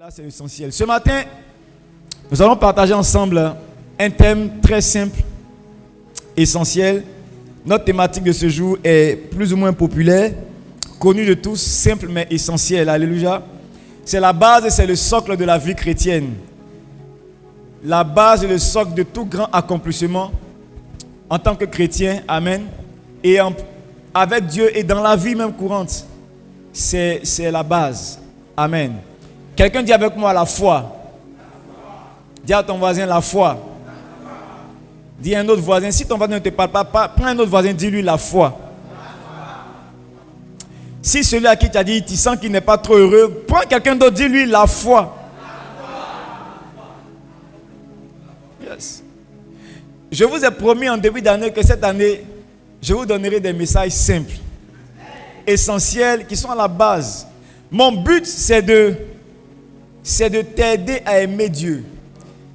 Là, c'est l'essentiel. Ce matin, nous allons partager ensemble un thème très simple, essentiel. Notre thématique de ce jour est plus ou moins populaire, connue de tous, simple mais essentielle. Alléluia. C'est la base et c'est le socle de la vie chrétienne. La base et le socle de tout grand accomplissement en tant que chrétien. Amen. Et avec Dieu et dans la vie même courante, c'est la base. Amen. Quelqu'un dit avec moi la foi. Dis à ton voisin la foi. Dis à un autre voisin, si ton voisin ne te parle pas, prends un autre voisin, dis-lui la foi. Si celui à qui tu as dit, tu sens qu'il n'est pas trop heureux, prends quelqu'un d'autre, dis-lui la foi. Yes. Je vous ai promis en début d'année que cette année, je vous donnerai des messages simples, essentiels, qui sont à la base. Mon but, c'est de t'aider à aimer Dieu.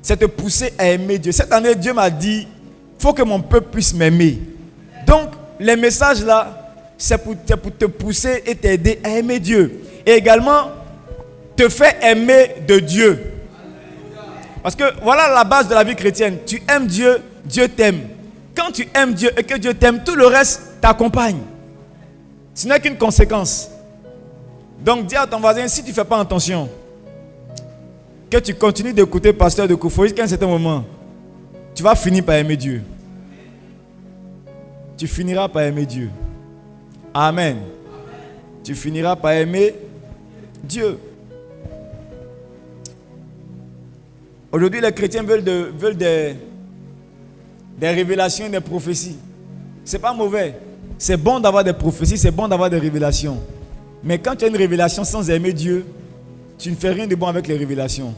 C'est de te pousser à aimer Dieu. Cette année, Dieu m'a dit, il faut que mon peuple puisse m'aimer. Donc, les messages là, c'est pour te pousser et t'aider à aimer Dieu. Et également, te faire aimer de Dieu. Parce que voilà la base de la vie chrétienne. Tu aimes Dieu, Dieu t'aime. Quand tu aimes Dieu et que Dieu t'aime, tout le reste t'accompagne. Ce n'est qu'une conséquence. Donc, dis à ton voisin, si tu ne fais pas attention, que tu continues d'écouter Pasteur de Koufou, jusqu'à un certain moment, tu vas finir par aimer Dieu. Tu finiras par aimer Dieu. Amen. Tu finiras par aimer Dieu. Aujourd'hui, les chrétiens veulent des révélations et des prophéties. Ce n'est pas mauvais. C'est bon d'avoir des prophéties, c'est bon d'avoir des révélations. Mais quand tu as une révélation sans aimer Dieu, tu ne fais rien de bon avec les révélations.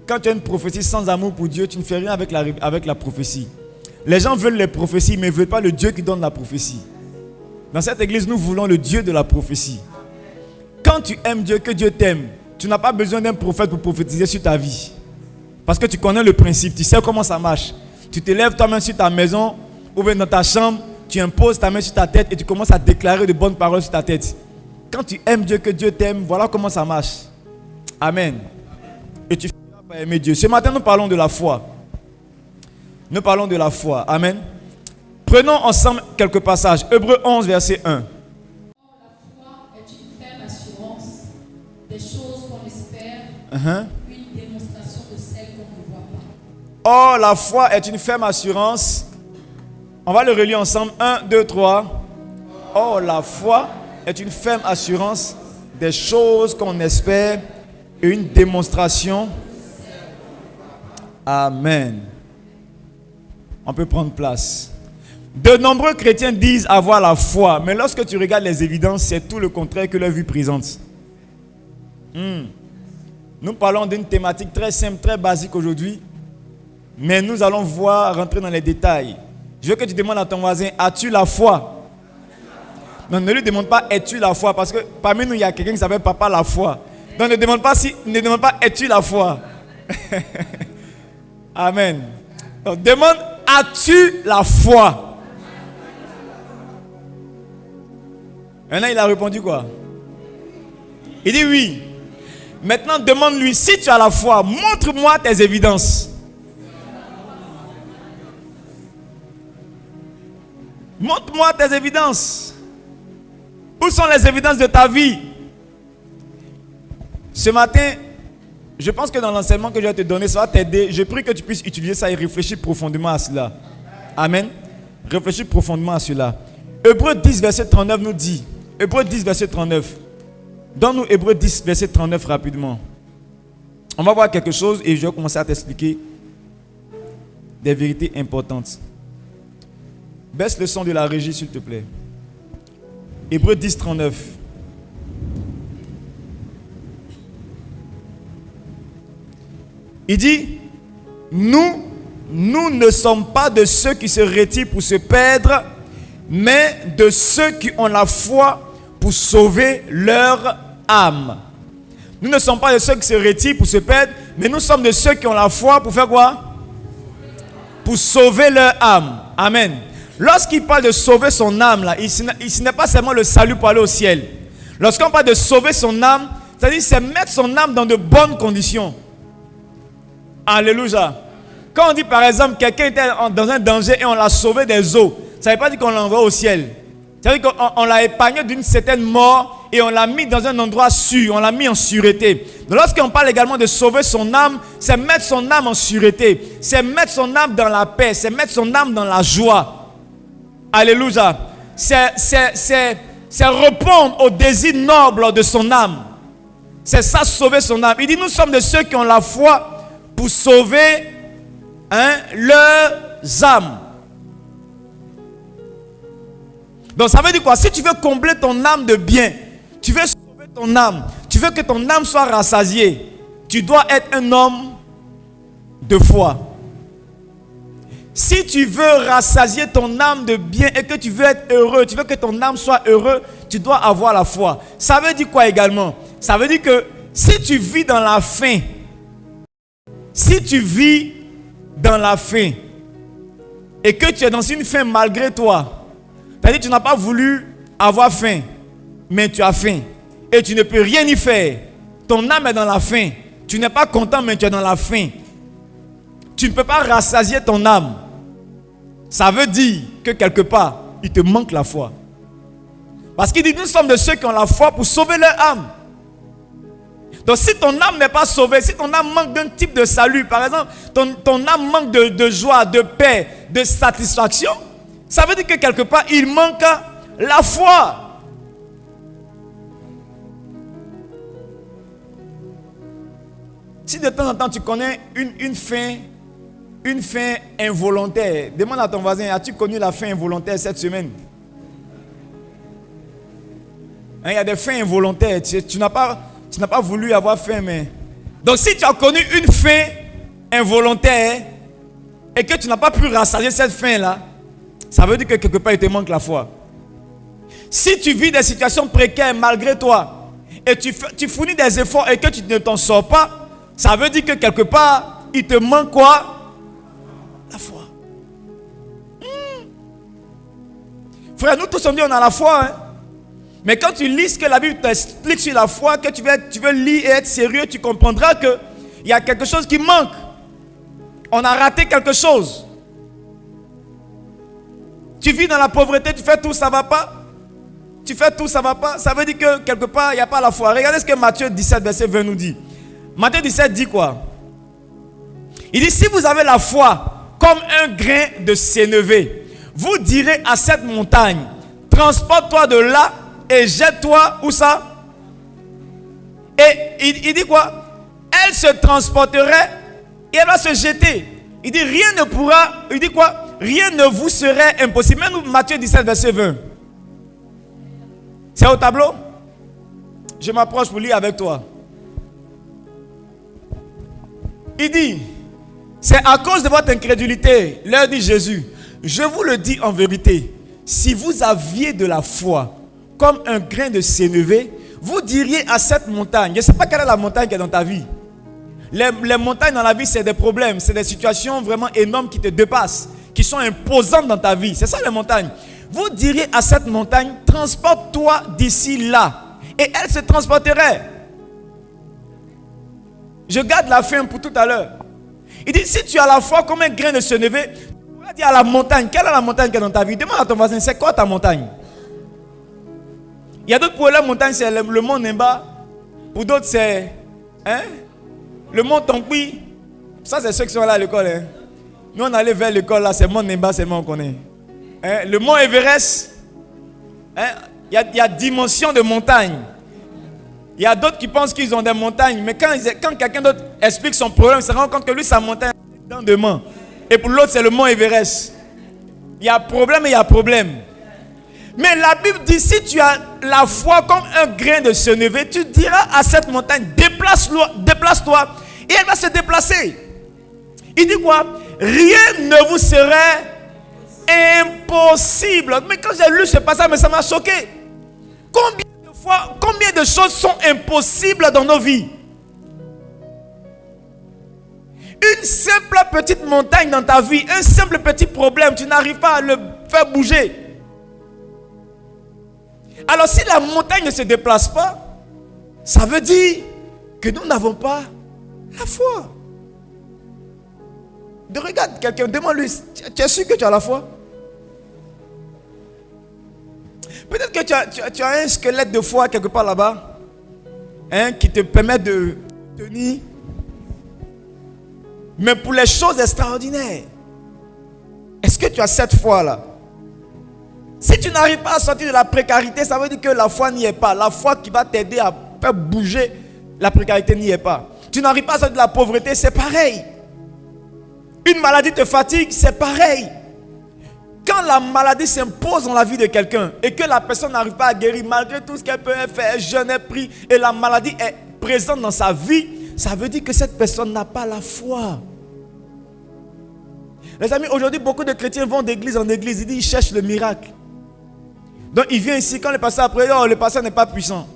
Quand tu as une prophétie sans amour pour Dieu, tu ne fais rien avec la prophétie. Les gens veulent les prophéties, mais ne veulent pas le Dieu qui donne la prophétie. Dans cette église, nous voulons le Dieu de la prophétie. Quand tu aimes Dieu, que Dieu t'aime, tu n'as pas besoin d'un prophète pour prophétiser sur ta vie. Parce que tu connais le principe, tu sais comment ça marche. Tu te lèves toi-même sur ta maison, ou bien dans ta chambre, tu imposes ta main sur ta tête et tu commences à déclarer de bonnes paroles sur ta tête. Quand tu aimes Dieu, que Dieu t'aime, voilà comment ça marche. Amen. Et tu finiras par aimer Dieu. Ce matin, nous parlons de la foi. Nous parlons de la foi. Amen. Prenons ensemble quelques passages. Hébreux 11, verset 1. Or, la foi est une ferme assurance des choses qu'on espère, une démonstration de celles qu'on ne voit pas. Or, la foi est une ferme assurance. On va le relire ensemble. 1, 2, 3. Or, la foi est une ferme assurance des choses qu'on espère et une démonstration. Amen. On peut prendre place. De nombreux chrétiens disent avoir la foi, mais lorsque tu regardes les évidences, c'est tout le contraire que leur vie présente. Nous parlons d'une thématique très simple, très basique aujourd'hui, mais nous allons rentrer dans les détails. Je veux que tu demandes à ton voisin, as-tu la foi? Non, ne lui demande pas, es-tu la foi? Parce que parmi nous, il y a quelqu'un qui s'appelle Papa la foi. Donc ne demande pas, es-tu la foi? Amen. Donc demande, as-tu la foi? Maintenant, il a répondu quoi? Il dit oui. Maintenant, demande-lui, si tu as la foi, montre-moi tes évidences. Montre-moi tes évidences. Où sont les évidences de ta vie? Ce matin, je pense que dans l'enseignement que je vais te donner, ça va t'aider. Je prie que tu puisses utiliser ça et réfléchir profondément à cela. Amen. Réfléchis profondément à cela. Hébreux 10, verset 39 nous dit. Hébreux 10, verset 39. Donne-nous Hébreux 10, verset 39 rapidement. On va voir quelque chose et je vais commencer à t'expliquer des vérités importantes. Baisse le son de la régie, s'il te plaît. Hébreux 10, 39. Il dit, nous ne sommes pas de ceux qui se retirent pour se perdre, mais de ceux qui ont la foi pour sauver leur âme. Nous ne sommes pas de ceux qui se retirent pour se perdre, mais nous sommes de ceux qui ont la foi pour faire quoi? Pour sauver leur âme. Amen. Lorsqu'il parle de sauver son âme, là, ce n'est pas seulement le salut pour aller au ciel. Lorsqu'on parle de sauver son âme, C'est-à-dire, c'est mettre son âme dans de bonnes conditions. Alléluia. Quand on dit par exemple, quelqu'un était dans un danger et on l'a sauvé des eaux, ça ne veut pas dire qu'on l'envoie au ciel. Ça veut dire qu'on l'a épargné d'une certaine mort et on l'a mis dans un endroit sûr, on l'a mis en sûreté. Donc lorsqu'on parle également de sauver son âme, c'est mettre son âme en sûreté. C'est mettre son âme dans la paix, c'est mettre son âme dans la joie. Alléluia. C'est répondre au désir noble de son âme. C'est ça, sauver son âme. Il dit, nous sommes de ceux qui ont la foi pour sauver leurs âmes. Donc ça veut dire quoi? Si tu veux combler ton âme de bien, tu veux sauver ton âme, tu veux que ton âme soit rassasiée, tu dois être un homme de foi. Si tu veux rassasier ton âme de bien et que tu veux être heureux, tu veux que ton âme soit heureuse, tu dois avoir la foi. Ça veut dire quoi également? Ça veut dire que si tu vis dans la faim, si tu vis dans la faim et que tu es dans une faim malgré toi, c'est-à-dire que tu n'as pas voulu avoir faim, mais tu as faim et tu ne peux rien y faire. Ton âme est dans la faim. Tu n'es pas content, mais tu es dans la faim. Tu ne peux pas rassasier ton âme. Ça veut dire que quelque part, il te manque la foi. Parce qu'il dit, nous sommes de ceux qui ont la foi pour sauver leur âme. Donc si ton âme n'est pas sauvée, si ton âme manque d'un type de salut, par exemple, ton âme manque de joie, de paix, de satisfaction, ça veut dire que quelque part, il manque la foi. Si de temps en temps tu connais une faim involontaire, demande à ton voisin, as-tu connu la faim involontaire cette semaine? Il y a des faims involontaires, tu n'as pas voulu avoir faim, mais... Donc si tu as connu une faim involontaire et que tu n'as pas pu rassasier cette faim-là, ça veut dire que quelque part il te manque la foi. Si tu vis des situations précaires malgré toi et tu fournis des efforts et que tu ne t'en sors pas, ça veut dire que quelque part il te manque quoi? La foi. Frère, nous tous on dit on a la foi, hein? Mais quand tu lis ce que la Bible t'explique sur la foi, que tu veux lire et être sérieux, tu comprendras qu'il y a quelque chose qui manque. On a raté quelque chose. Tu vis dans la pauvreté, tu fais tout, ça ne va pas. Tu fais tout, ça ne va pas. Ça veut dire que quelque part, il n'y a pas la foi. Regardez ce que Matthieu 17, verset 20 nous dit. Matthieu 17 dit quoi? Il dit, si vous avez la foi comme un grain de sénévé, vous direz à cette montagne, transporte-toi de là et jette-toi, où ça? Et il dit quoi? Elle se transporterait et elle va se jeter. Il dit, rien ne pourra, il dit quoi? Rien ne vous serait impossible. Même Matthieu 17, verset 20. C'est au tableau? Je m'approche pour lire avec toi. Il dit, c'est à cause de votre incrédulité, leur dit Jésus, je vous le dis en vérité, si vous aviez de la foi, comme un grain de sénévé, vous diriez à cette montagne, je ne sais pas quelle est la montagne qui est dans ta vie. Les montagnes dans la vie, c'est des problèmes, c'est des situations vraiment énormes qui te dépassent, qui sont imposantes dans ta vie. C'est ça les montagnes. Vous diriez à cette montagne, transporte-toi d'ici là. Et elle se transporterait. Je garde la fin pour tout à l'heure. Il dit, si tu as la foi comme un grain de sénévé, tu pourrais dire à la montagne, quelle est la montagne qui est dans ta vie? Demande à ton voisin, c'est quoi ta montagne? Il y a d'autres pour la montagne, c'est le mont Nemba. Pour d'autres, c'est le mont Tongpi. Ça, c'est ceux qui sont là à l'école. Hein. Nous, on allait vers l'école, là, c'est le mont Nemba, seulement on connaît. Le mont Everest, il y a dimension de montagne. Il y a d'autres qui pensent qu'ils ont des montagnes, mais quand quelqu'un d'autre explique son problème, il se rend compte que lui, sa montagne est dans deux mains. Et pour l'autre, c'est le mont Everest. Il y a problème et il y a problème. Mais la Bible dit, si tu as la foi comme un grain de sénévé, tu diras à cette montagne, déplace-toi, et elle va se déplacer. Il dit quoi? Rien ne vous serait impossible. Mais quand j'ai lu ce passage, ça m'a choqué. Combien de choses sont impossibles dans nos vies? Une simple petite montagne dans ta vie, un simple petit problème, tu n'arrives pas à le faire bouger. Alors si la montagne ne se déplace pas, Ça veut dire que nous n'avons pas la foi. Regarde quelqu'un, demande-lui, tu es sûr que tu as la foi? Peut-être que tu as un squelette de foi quelque part là-bas, qui te permet de tenir. Mais pour les choses extraordinaires, est-ce que tu as cette foi-là? Si tu n'arrives pas à sortir de la précarité, ça veut dire que la foi n'y est pas. La foi qui va t'aider à faire bouger la précarité n'y est pas. Tu n'arrives pas à sortir de la pauvreté, c'est pareil. Une maladie te fatigue, c'est pareil. Quand la maladie s'impose dans la vie de quelqu'un et que la personne n'arrive pas à guérir, malgré tout ce qu'elle peut faire, jeûne, elle prie, et la maladie est présente dans sa vie, ça veut dire que cette personne n'a pas la foi. Les amis, aujourd'hui, beaucoup de chrétiens vont d'église en église, ils disent, ils cherchent le miracle. Donc, il vient ici, quand le pasteur après, oh, le pasteur n'est pas puissant.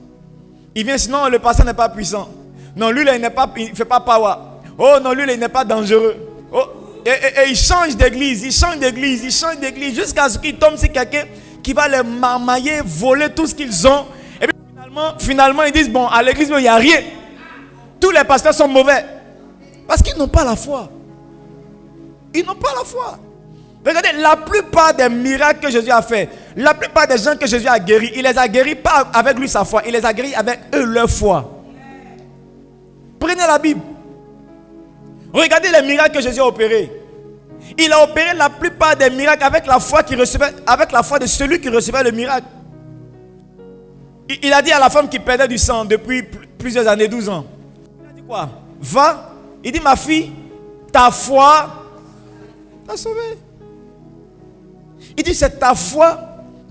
Il vient ici, non, le pasteur n'est pas puissant. Non, lui, là, il ne fait pas power. Oh, non, lui, là, il n'est pas dangereux. Oh, et il change d'église, jusqu'à ce qu'il tombe sur quelqu'un qui va les marmailler, voler tout ce qu'ils ont. Et puis, finalement, ils disent, bon, à l'église, il n'y a rien. Tous les pasteurs sont mauvais. Parce qu'ils n'ont pas la foi. Ils n'ont pas la foi. Regardez, la plupart des miracles que Jésus a fait, la plupart des gens que Jésus a guéris, il les a guéris pas avec lui sa foi, il les a guéris avec eux leur foi. Prenez la Bible. Regardez les miracles que Jésus a opérés. Il a opéré la plupart des miracles avec la foi qu'il recevait, avec la foi de celui qui recevait le miracle. Il a dit à la femme qui perdait du sang depuis plusieurs années, 12 ans. Il a dit quoi? Va. Il dit, ma fille, ta foi t'a sauvée. Il dit, c'est ta foi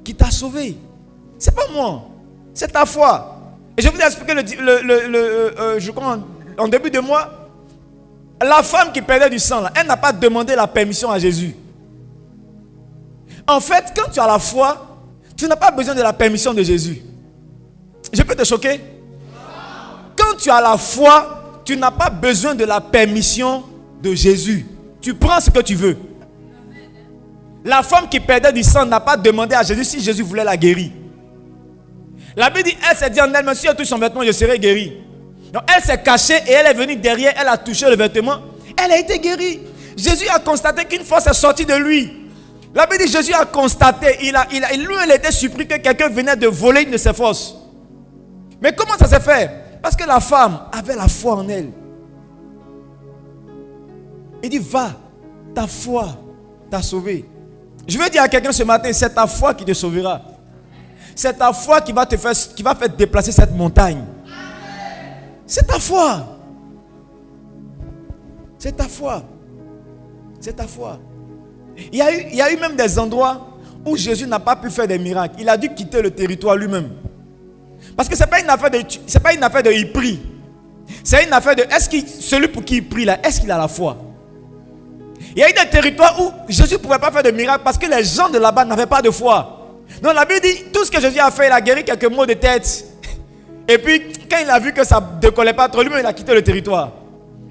qui t'a sauvé. C'est pas moi, c'est ta foi. Et je vous ai expliqué je crois en début de mois. La femme qui perdait du sang, là, elle n'a pas demandé la permission à Jésus. En fait, quand tu as la foi, tu n'as pas besoin de la permission de Jésus. Je peux te choquer? Quand tu as la foi, tu n'as pas besoin de la permission de Jésus. Tu prends ce que tu veux. La femme qui perdait du sang n'a pas demandé à Jésus si Jésus voulait la guérir. La Bible dit, elle s'est dit en elle-même, si je touche son vêtement, je serai guérie. Donc elle s'est cachée et elle est venue derrière, elle a touché le vêtement, elle a été guérie. Jésus a constaté qu'une force est sortie de lui. La Bible dit, Jésus a constaté, lui il était surpris que quelqu'un venait de voler une de ses forces. Mais comment ça s'est fait? Parce que la femme avait la foi en elle. Il dit, va, ta foi t'a sauvé. Je veux dire à quelqu'un ce matin, c'est ta foi qui te sauvera. C'est ta foi qui va faire déplacer cette montagne. C'est ta foi. C'est ta foi. C'est ta foi. Il y a eu même des endroits où Jésus n'a pas pu faire des miracles. Il a dû quitter le territoire lui-même. Parce que ce n'est pas une affaire de il prie. C'est une affaire de celui pour qui il prie là, est-ce qu'il a la foi? Il y a eu des territoires où Jésus ne pouvait pas faire de miracles parce que les gens de là-bas n'avaient pas de foi. Donc la Bible dit, tout ce que Jésus a fait, il a guéri quelques maux de tête. Et puis, quand il a vu que ça ne décollait pas trop, lui-même, il a quitté le territoire.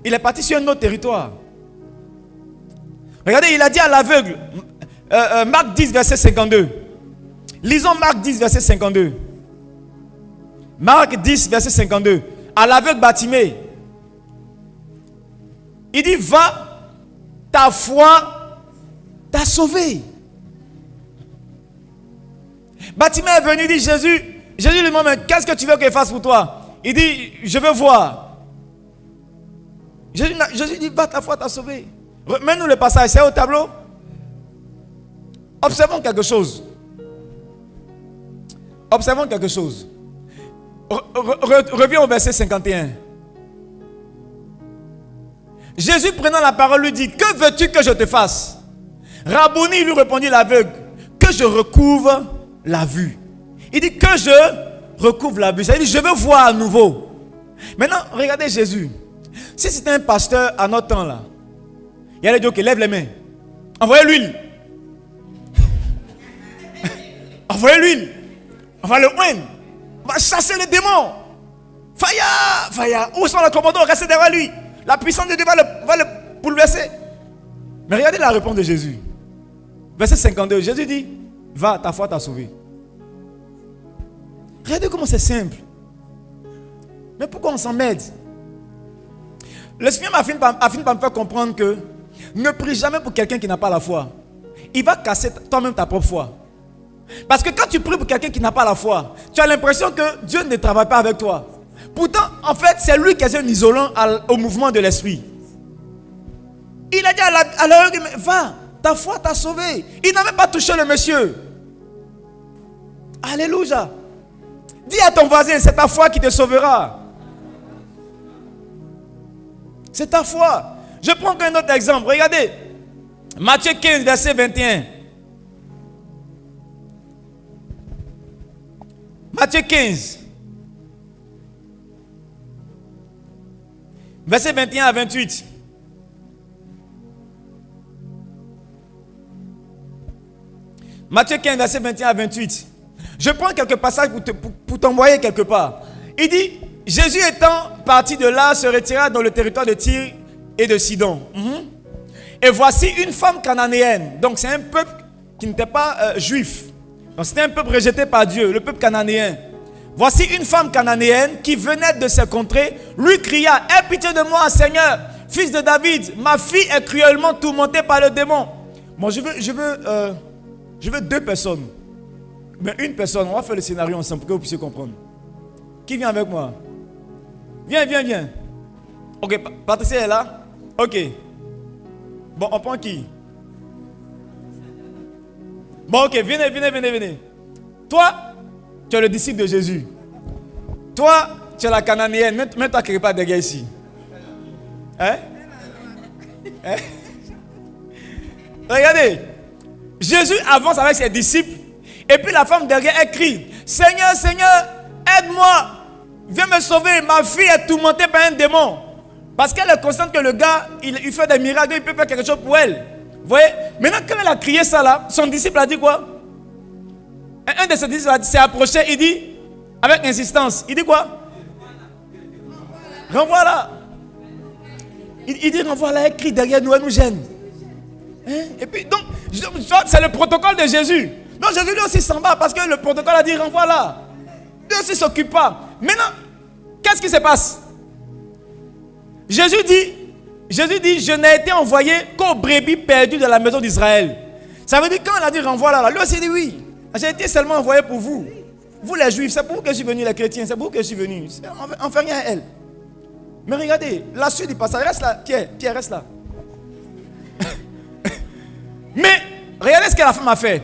Il est parti sur un autre territoire. Regardez, il a dit à l'aveugle, Marc 10, verset 52. Lisons Marc 10, verset 52. Marc 10, verset 52. À l'aveugle Bartimée. Il dit, va, ta foi t'a sauvé. Bartimée est venu, il dit, Jésus lui demande, mais qu'est-ce que tu veux que je fasse pour toi? Il dit, je veux voir. Jésus dit, va, ta foi t'a sauvé. Mets-nous le passage, c'est au tableau. Observons quelque chose. Observons quelque chose. Reviens au verset 51. Jésus prenant la parole lui dit, que veux-tu que je te fasse? Rabouni lui répondit l'aveugle, que je recouvre la vue. Il dit que je recouvre la vue. Ça dit, je veux voir à nouveau. Maintenant, regardez Jésus. Si c'était un pasteur à notre temps là, il allait dire, ok, lève les mains. Envoyez l'huile. Envoyez l'huile. On va le oindre. On va chasser les démons. Faya, faya. Où sont les commandants? Restez derrière lui. La puissance de Dieu va le bouleverser. Mais regardez la réponse de Jésus. Verset 52. Jésus dit, va, ta foi t'a sauvé. Regardez comment c'est simple. Mais pourquoi on s'emmerde? Le Seigneur a fini par me faire comprendre que ne prie jamais pour quelqu'un qui n'a pas la foi. Il va casser toi-même ta propre foi. Parce que quand tu pries pour quelqu'un qui n'a pas la foi, tu as l'impression que Dieu ne travaille pas avec toi. Pourtant, en fait, c'est lui qui est un isolant au mouvement de l'esprit. Il a dit à l'heure, va, ta foi t'a sauvé. Il n'a même pas touché le monsieur. Alléluia. Dis à ton voisin, c'est ta foi qui te sauvera. C'est ta foi. Je prends un autre exemple. Regardez. Matthieu 15, verset 21. Matthieu 15. Verset 21 à 28. Matthieu 15, verset 21 à 28. Je prends quelques passages pour t'envoyer quelque part. Il dit, Jésus étant parti de là, se retira dans le territoire de Tyr et de Sidon. Et voici une femme cananéenne. Donc c'est un peuple qui n'était pas juif. Donc c'était un peuple rejeté par Dieu, le peuple cananéen. Voici une femme cananéenne qui venait de ces contrées, lui cria, « Aie pitié de moi, Seigneur, fils de David, ma fille est cruellement tourmentée par le démon. » Bon, je veux deux personnes. Mais une personne, on va faire le scénario ensemble pour que vous puissiez comprendre. Qui vient avec moi? Viens. Ok, Patricia est là? Ok. Bon, on prend qui? Bon, ok, venez. Toi, tu es le disciple de Jésus. Toi, tu es la cananéenne. Mets-toi quelque part derrière ici. Hein? Regardez. Jésus avance avec ses disciples. Et puis la femme derrière, elle crie, « Seigneur, aide-moi. Viens me sauver. Ma fille est tourmentée par un démon. » Parce qu'elle est consciente que le gars, il fait des miracles, il peut faire quelque chose pour elle. Vous voyez? Maintenant, quand elle a crié ça là, son disciple a dit quoi? Un de ses disciples s'est approché, il dit, avec insistance, il dit quoi? Renvoie-la. Il dit, renvoie-la, elle crie derrière nous, elle nous gêne. Hein? Et puis, donc, c'est le protocole de Jésus. Donc, Jésus lui aussi s'en va parce que le protocole a dit, renvoie-la. Lui aussi s'occupe pas. Maintenant, qu'est-ce qui se passe? Jésus dit, je n'ai été envoyé qu'aux brebis perdues de la maison d'Israël. Ça veut dire quand elle a dit renvoie-la, lui aussi dit oui. J'ai été seulement envoyé pour vous. Vous les juifs, c'est pour vous que je suis venu, les chrétiens, c'est pour vous que je suis venu. On ne fait rien à elle. Mais regardez, la suite du passage, reste là, Pierre, reste là. Mais, regardez ce que la femme a fait.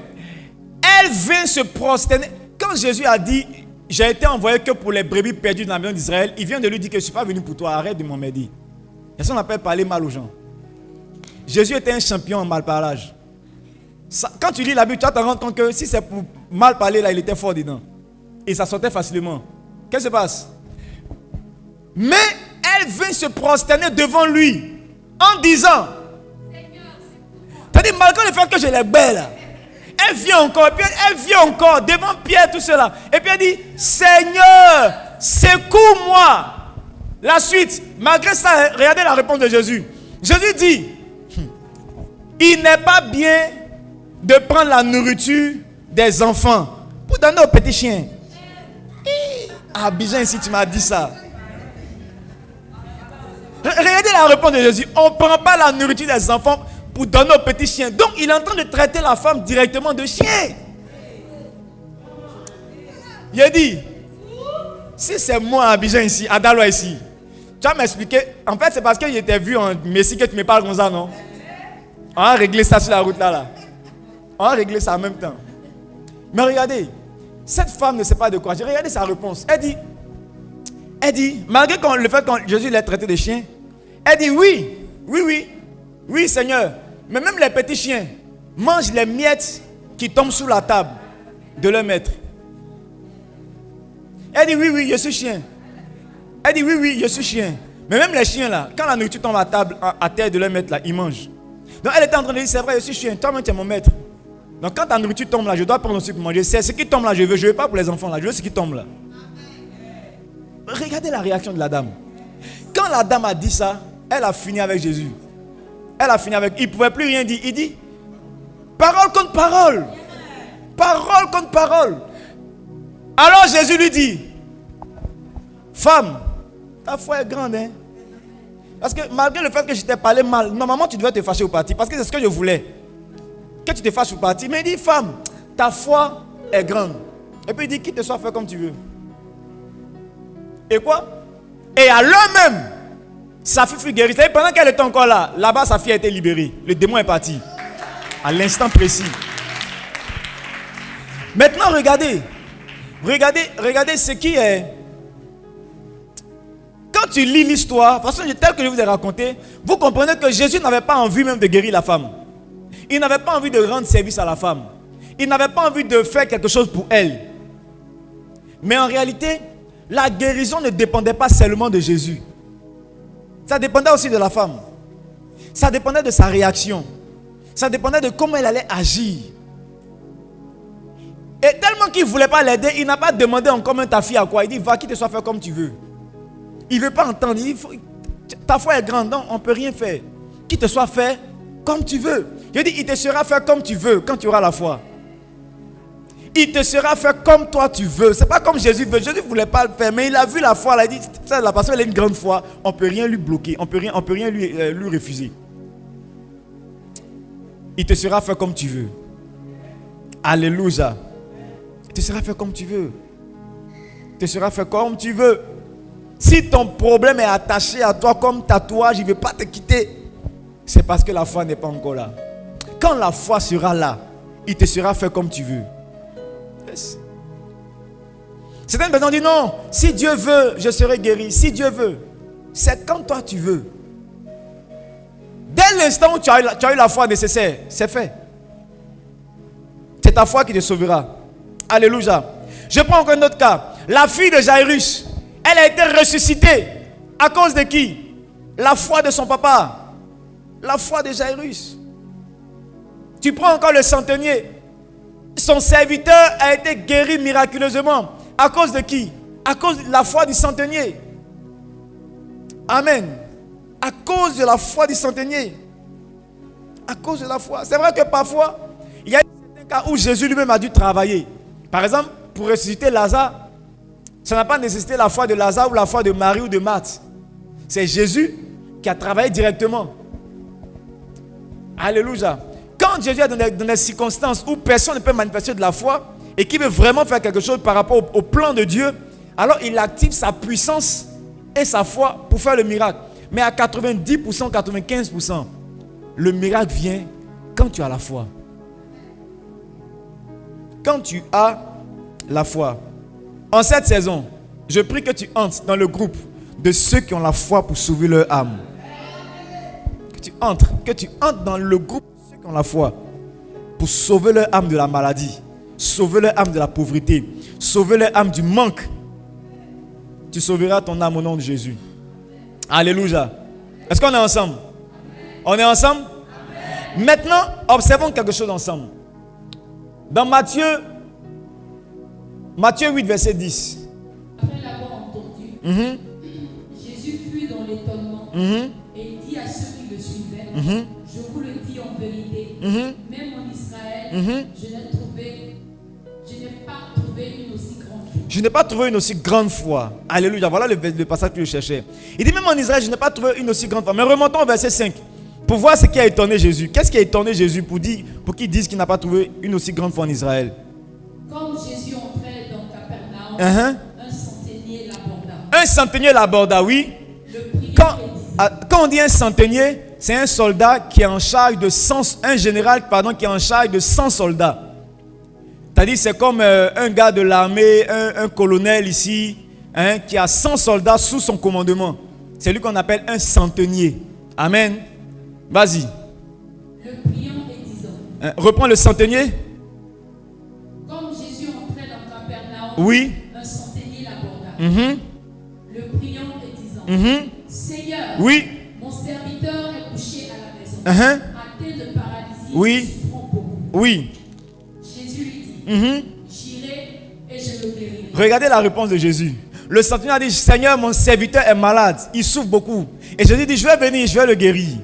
Elle vient se prosterner. Quand Jésus a dit, j'ai été envoyé que pour les brebis perdues dans la maison d'Israël, il vient de lui dire que je ne suis pas venu pour toi, arrête de m'emmerder. C'est ce qu'on appelle parler mal aux gens. Jésus était un champion en malparlage. Quand tu lis la Bible, tu vas te rendre compte que si c'est pour mal parler, là, il était fort dedans. Et ça sortait facilement. Qu'est-ce qui se passe? Mais elle vient se prosterner devant lui en disant, c'est-à-dire malgré le fait que je l'ai belle, elle vient encore, et puis elle vient encore devant Pierre, tout cela. Et puis elle dit, Seigneur, secours-moi. La suite, malgré ça, regardez la réponse de Jésus. Jésus dit, il n'est pas bien de prendre la nourriture des enfants pour donner aux petits chiens. À Abidjan, ici, tu m'as dit ça. Regardez la réponse de Jésus. On ne prend pas la nourriture des enfants pour donner aux petits chiens. Donc, il est en train de traiter la femme directement de chien. Il a dit, si c'est moi à Abidjan ici, à Daloa ici, tu vas m'expliquer. En fait, c'est parce que j'étais vu en Messie que tu me parles comme ça, non? On va régler ça sur la route là. On va régler ça en même temps. Mais regardez, cette femme ne sait pas de quoi. J'ai regardé sa réponse. Elle dit, malgré le fait que Jésus l'a traité de chien, elle dit oui Seigneur. Mais même les petits chiens mangent les miettes qui tombent sous la table de leur maître. Elle dit oui, je suis chien. Elle dit oui, je suis chien. Mais même les chiens là, quand la nourriture tombe à table, à terre de leur maître là, ils mangent. Donc elle était en train de dire, c'est vrai, je suis chien, toi-même tu es mon maître. Donc quand ta nourriture tombe là, je dois prendre aussi pour manger. C'est ce qui tombe là, je veux pas pour les enfants là, je veux ce qui tombe là. Regardez la réaction de la dame. Quand la dame a dit ça, elle a fini avec Jésus. Il ne pouvait plus rien dire. Il dit, parole contre parole. Parole contre parole. Alors Jésus lui dit, femme, Ta foi est grande, hein. Parce que malgré le fait que je t'ai parlé mal, normalement tu devais te fâcher au parti. Parce que c'est ce que je voulais. Que tu te fâches au parti. Mais il dit, femme, ta foi est grande. Et puis il dit, qu'il te soit fait comme tu veux. Et quoi? Et à l'heure même, sa fille fut guérie. Pendant qu'elle était encore là, là-bas sa fille a été libérée. Le démon est parti. À l'instant précis. Maintenant regardez ce qui est. Quand tu lis l'histoire, de toute façon telle que je vous ai raconté, vous comprenez que Jésus n'avait pas envie même de guérir la femme. Il n'avait pas envie de rendre service à la femme. Il n'avait pas envie de faire quelque chose pour elle. Mais en réalité, la guérison ne dépendait pas seulement de Jésus. Ça dépendait aussi de la femme. Ça dépendait de sa réaction. Ça dépendait de comment elle allait agir. Et tellement qu'il ne voulait pas l'aider, il n'a pas demandé encore même ta fille à quoi. Il dit, va, qu'il te soit fait comme tu veux. Il ne veut pas entendre. Il dit, ta foi est grande, non, on ne peut rien faire. Qu'il te soit fait comme tu veux. Je dis, il te sera fait comme tu veux quand tu auras la foi. Il te sera fait comme toi tu veux. Ce n'est pas comme Jésus veut. Jésus ne voulait pas le faire, mais il a vu la foi. Il a dit, la personne elle a une grande foi. On ne peut rien lui bloquer. On ne peut rien lui refuser. Il te sera fait comme tu veux. Alléluia. Il te sera fait comme tu veux. Il te sera fait comme tu veux. Si ton problème est attaché à toi comme tatouage, il ne veut pas te quitter. C'est parce que la foi n'est pas encore là. Quand la foi sera là, il te sera fait comme tu veux. Yes. Certaines personnes disent non, si Dieu veut, je serai guéri. Si Dieu veut, c'est quand toi tu veux. Dès l'instant où tu as eu la foi nécessaire, c'est fait. C'est ta foi qui te sauvera. Alléluia. Je prends encore un autre cas. La fille de Jairus, elle a été ressuscitée. À cause de qui? La foi de son papa. La foi de Jairus. Tu prends encore le centenier. Son serviteur a été guéri miraculeusement. À cause de qui? À cause de la foi du centenier. Amen. À cause de la foi du centenier. À cause de la foi. C'est vrai que parfois, il y a certains cas où Jésus lui-même a dû travailler. Par exemple, pour ressusciter Lazare, ça n'a pas nécessité la foi de Lazare ou la foi de Marie ou de Marthe. C'est Jésus qui a travaillé directement. Alléluia. Quand Jésus est dans des circonstances où personne ne peut manifester de la foi et qui veut vraiment faire quelque chose par rapport au plan de Dieu, alors il active sa puissance et sa foi pour faire le miracle. Mais à 90%, 95%, le miracle vient quand tu as la foi. Quand tu as la foi. En cette saison, je prie que tu entres dans le groupe de ceux qui ont la foi pour sauver leur âme. Que tu entres dans le groupe de ceux qui ont la foi pour sauver leur âme de la maladie, sauver leur âme de la pauvreté, sauver leur âme du manque. Tu sauveras ton âme au nom de Jésus. Alléluia. Est-ce qu'on est ensemble? On est ensemble? Maintenant, observons quelque chose ensemble. Dans Matthieu 8, verset 10. Après l'avoir entendu, Jésus fut dans l'étonnement et il dit à ceux qui le suivaient, je vous le dis en vérité, même en Israël, je n'ai pas trouvé une aussi grande foi. Je n'ai pas trouvé une aussi grande foi. Alléluia. Voilà le passage que je cherchais. Il dit même en Israël, je n'ai pas trouvé une aussi grande foi. Mais remontons au verset 5 pour voir ce qui a étonné Jésus. Qu'est-ce qui a étonné Jésus pour qu'il dise qu'il n'a pas trouvé une aussi grande foi en Israël? Comme Jésus entrait dans Capernaum, un centenier l'aborda. Un centenier l'aborda, oui. Quand on dit un centenier, c'est un soldat qui est en charge de 100, un général qui est en charge de 100 soldats. C'est-à-dire c'est comme un gars de l'armée, un colonel ici, qui a 100 soldats sous son commandement. C'est lui qu'on appelle un centenier. Amen. Vas-y. Le priant et disant. Reprends le centenier. Comme Jésus entrait dans Capernaum, oui. Un centenier l'aborda. Le priant et disant. Seigneur, oui. Mon serviteur est couché à la maison, atteint de paralysie, oui. Oui. Jésus lui dit, j'irai et je le guérirai. Regardez la réponse de Jésus. Le centenier a dit, Seigneur, mon serviteur est malade, il souffre beaucoup. Et Jésus dit, je vais venir, je vais le guérir.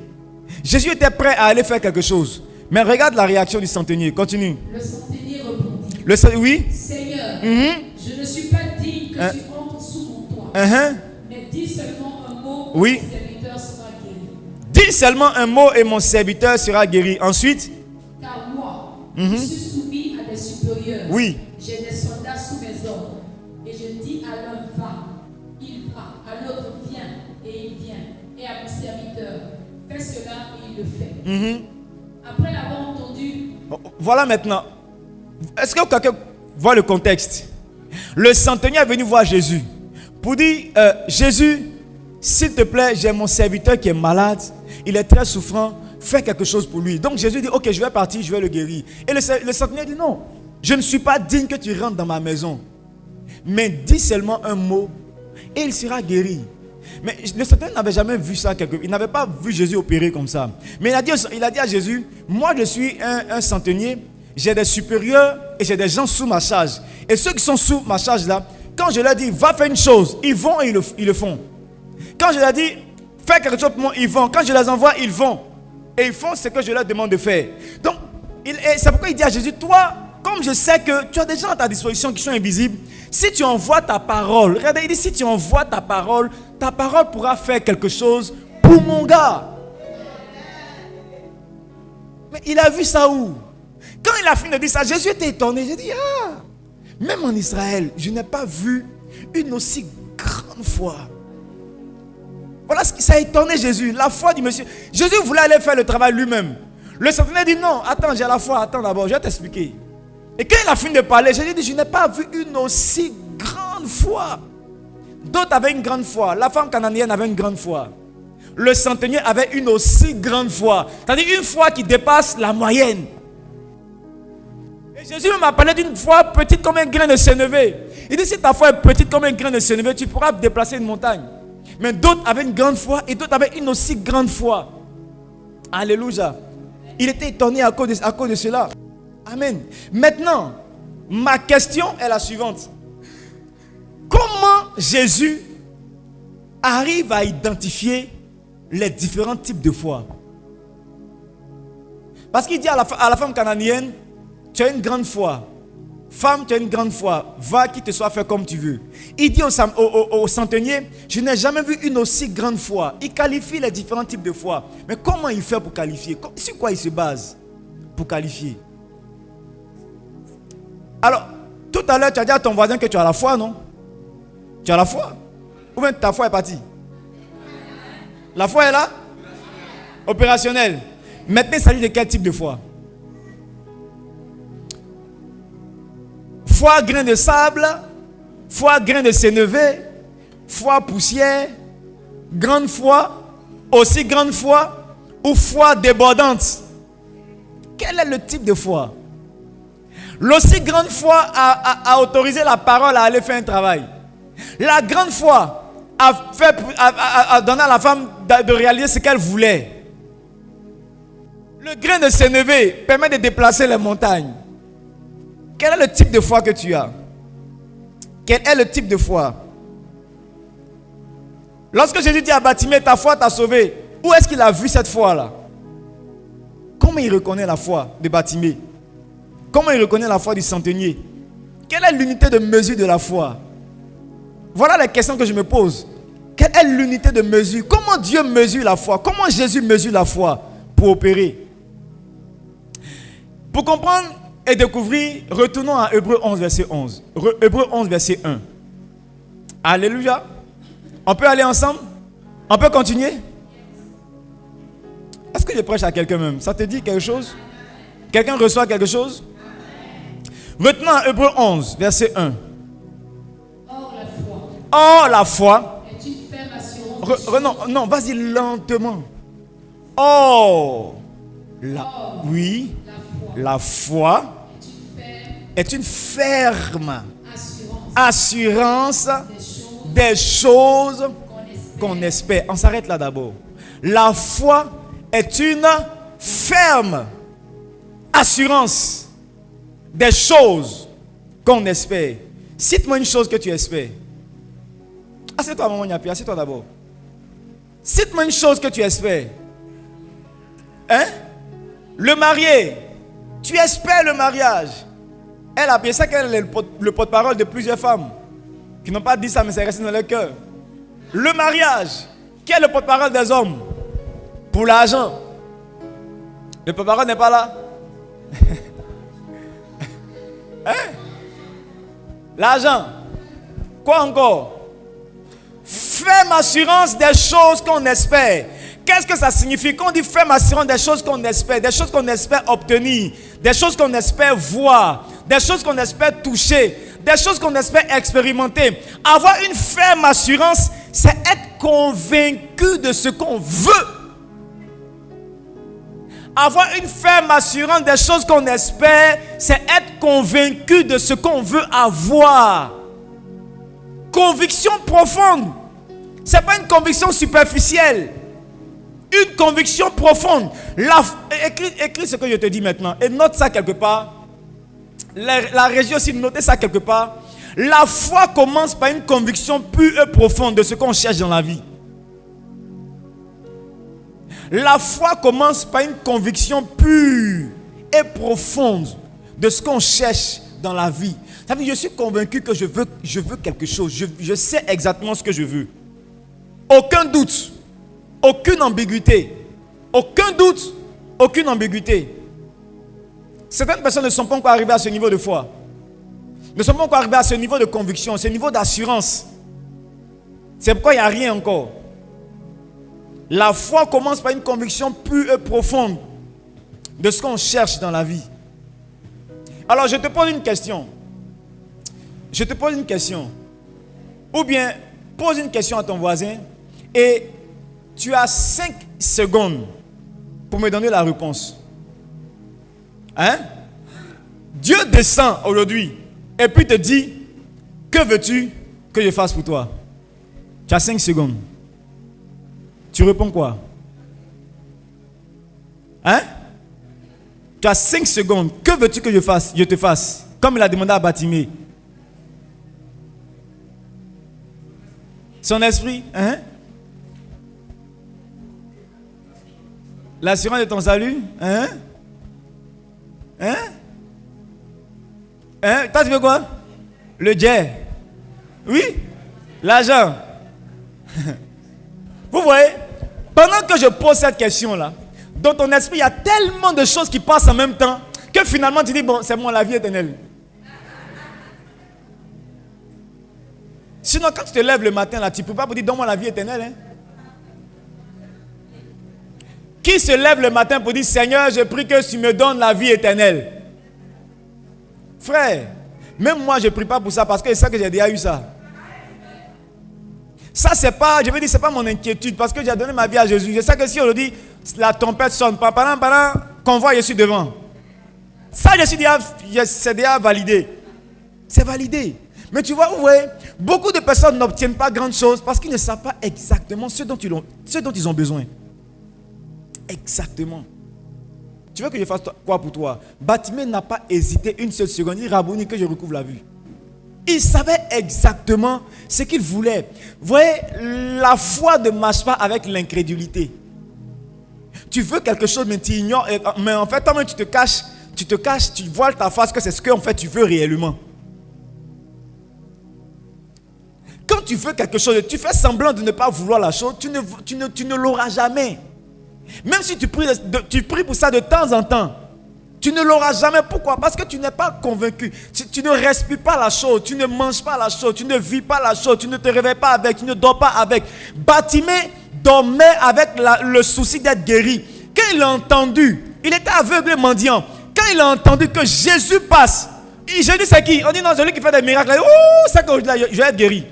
Jésus était prêt à aller faire quelque chose. Mais regarde la réaction du centenier. Continue. Le centenier répondit. Oui. Seigneur, je ne suis pas digne que tu entres sous mon toit. Mais Mais dis seulement un mot, Oui. mon serviteur sera guéri. Dis seulement un mot et mon serviteur sera guéri. Ensuite, Car moi, je suis soumis à des supérieurs. oui. J'ai des soldats sous mes ordres. Et je dis à l'un va, il va. À l'autre viens, et il vient. Et à mon serviteur, fais cela, et il le fait. Après l'avoir entendu, Voilà maintenant. Est-ce que quelqu'un voit le contexte? Le centenier est venu voir Jésus pour dire, Jésus, s'il te plaît, j'ai mon serviteur qui est malade, il est très souffrant, fais quelque chose pour lui. Donc Jésus dit, ok, je vais partir, je vais le guérir. Et le centenier dit, non, je ne suis pas digne que tu rentres dans ma maison. Mais dis seulement un mot et il sera guéri. Mais le centenier n'avait jamais vu ça. Il n'avait pas vu Jésus opérer comme ça. Mais il a dit à Jésus, moi je suis un centenier, j'ai des supérieurs et j'ai des gens sous ma charge. Et ceux qui sont sous ma charge là, quand je leur dis, va faire une chose, ils vont et ils le font. Quand je leur dis, fais quelque chose pour moi, ils vont. Quand je les envoie, ils vont. Et ils font ce que je leur demande de faire. Donc, c'est pourquoi il dit à Jésus, toi, comme je sais que tu as des gens à ta disposition qui sont invisibles, si tu envoies ta parole, regardez, il dit, si tu envoies ta parole pourra faire quelque chose pour mon gars. Mais il a vu ça où? Quand il a fini de dire ça, Jésus était étonné. J'ai dit, même en Israël, je n'ai pas vu une aussi grande foi. Voilà ce qui ça a étonné Jésus, la foi du monsieur. Jésus voulait aller faire le travail lui-même. Le centenier dit non, attends, j'ai la foi, attends d'abord, je vais t'expliquer. Et quand il a fini de parler, Jésus dit, je n'ai pas vu une aussi grande foi. D'autres avaient une grande foi. La femme cananéenne avait une grande foi. Le centenier avait une aussi grande foi. C'est-à-dire une foi qui dépasse la moyenne. Et Jésus m'a parlé d'une foi petite comme un grain de sénévé. Il dit, si ta foi est petite comme un grain de sénévé, tu pourras déplacer une montagne. Mais d'autres avaient une grande foi et d'autres avaient une aussi grande foi. Alléluia. Il était étonné à cause de cela. Amen. Maintenant, ma question est la suivante. Comment Jésus arrive à identifier les différents types de foi? Parce qu'il dit à la femme cananéenne, tu as une grande foi. Femme, tu as une grande foi. Va qu'il te soit fait comme tu veux. Il dit au centenier, je n'ai jamais vu une aussi grande foi. Il qualifie les différents types de foi. Mais comment il fait pour qualifier? Sur quoi il se base pour qualifier? Alors, tout à l'heure, tu as dit à ton voisin que tu as la foi, non? Tu as la foi? Ou bien ta foi est partie? La foi est là? Opérationnelle. Maintenant, il s'agit de quel type de foi? Foi grain de sable, foi grain de sénévé, foi poussière, grande foi, aussi grande foi, ou foi débordante. Quel est le type de foi? L'aussi grande foi a autorisé la parole à aller faire un travail. La grande foi a donné à la femme de réaliser ce qu'elle voulait. Le grain de sénévé permet de déplacer les montagnes. Quel est le type de foi que tu as? Quel est le type de foi? Lorsque Jésus dit à Bartimée, ta foi t'a sauvé, où est-ce qu'il a vu cette foi-là? Comment il reconnaît la foi de Bartimée? Comment il reconnaît la foi du centenier? Quelle est l'unité de mesure de la foi? Voilà les questions que je me pose. Quelle est l'unité de mesure? Comment Dieu mesure la foi? Comment Jésus mesure la foi pour opérer? Pour comprendre et découvrir, retournons à Hébreux 11, verset 11. Hébreux 11, verset 1. Alléluia. On peut aller ensemble? On peut continuer? Est-ce que je prêche à quelqu'un même? Ça te dit quelque chose? Quelqu'un reçoit quelque chose? Retenons à Hébreux 11, verset 1. Or la foi est une ferme assurance. non, vas-y lentement. Oh, oui, la foi est une ferme assurance des choses qu'on espère. On s'arrête là d'abord. La foi est une ferme assurance des choses qu'on espère. Cite-moi une chose que tu espères. Assieds-toi, maman Nyapi, assieds-toi d'abord. Cite-moi une chose que tu espères. Hein? Le marié. Tu espères le mariage. Elle a pensé qu'elle est le porte-parole de plusieurs femmes qui n'ont pas dit ça, mais c'est resté dans leur cœur. Le mariage. Qui est le porte-parole des hommes? Pour l'argent. Le porte-parole n'est pas là. Hein? L'argent. Quoi encore? Ferme assurance des choses qu'on espère. Qu'est-ce que ça signifie? Quand on dit ferme assurance des choses qu'on espère obtenir, des choses qu'on espère voir, des choses qu'on espère toucher, des choses qu'on espère expérimenter. Avoir une ferme assurance, c'est être convaincu de ce qu'on veut. Avoir une ferme assurance des choses qu'on espère, c'est être convaincu de ce qu'on veut avoir. Conviction profonde. Ce n'est pas une conviction superficielle. Une conviction profonde. Écris ce que je te dis maintenant et note ça quelque part. La régie aussi, notez ça quelque part. La foi commence par une conviction pure et profonde de ce qu'on cherche dans la vie. La foi commence par une conviction pure et profonde de ce qu'on cherche dans la vie. Ça veut dire, je suis convaincu que je veux quelque chose. Je sais exactement ce que je veux. Aucun doute. Aucune ambiguïté. Aucun doute. Aucune ambiguïté. Certaines personnes ne sont pas encore arrivées à ce niveau de foi. Ne sont pas encore arrivées à ce niveau de conviction, ce niveau d'assurance. C'est pourquoi il n'y a rien encore. La foi commence par une conviction pure et profonde de ce qu'on cherche dans la vie. Alors je te pose une question. Je te pose une question. Ou bien, pose une question à ton voisin et tu as 5 secondes pour me donner la réponse. Hein? Dieu descend aujourd'hui et puis te dit, que veux-tu que je fasse pour toi? Tu as 5 secondes. Tu réponds quoi? Hein? Tu as 5 secondes. Que veux-tu que je te fasse? Comme il a demandé à Batimée. Son esprit, hein? L'assurance de ton salut, hein? Hein? Hein? Toi tu veux quoi? Le jet. Oui? L'argent. Vous voyez? Pendant que je pose cette question-là, dans ton esprit, il y a tellement de choses qui passent en même temps que finalement tu dis, bon, c'est bon, la vie éternelle. Sinon, quand tu te lèves le matin, là, tu ne peux pas vous dire, donne-moi la vie éternelle. Hein? Qui se lève le matin pour dire, Seigneur, je prie que tu me donnes la vie éternelle? Frère, même moi, je ne prie pas pour ça parce que c'est ça que j'ai déjà eu ça. Ça, c'est pas, je veux dire, c'est pas mon inquiétude parce que j'ai donné ma vie à Jésus. Je sais que si aujourd'hui, la trompette sonne, convoi, je suis devant. Ça, c'est déjà validé. C'est validé. Mais tu vois, vous voyez, beaucoup de personnes n'obtiennent pas grand chose parce qu'ils ne savent pas exactement ce dont ils ont besoin. Exactement. Tu veux que je fasse quoi pour toi? Batimée n'a pas hésité une seule seconde. Il rabouni que je recouvre la vue. Il savait exactement ce qu'il voulait. Vous voyez, la foi ne marche pas avec l'incrédulité. Tu veux quelque chose, mais tu ignores. Mais en fait, toi-même, tu te caches, tu voiles ta face que c'est ce que en fait, tu veux réellement. Quand tu veux quelque chose, tu fais semblant de ne pas vouloir la chose, tu ne l'auras jamais. Même si tu pries pour ça de temps en temps, tu ne l'auras jamais. Pourquoi? Parce que tu n'es pas convaincu. Tu ne respires pas la chose, tu ne manges pas la chose, tu ne vis pas la chose, tu ne te réveilles pas avec, tu ne dors pas avec. Batimée dormait avec le souci d'être guéri. Quand il a entendu, il était aveugle et mendiant. Quand il a entendu que Jésus passe, Jésus c'est qui? On dit non, celui qui fait des miracles. C'est que je vais être guéri.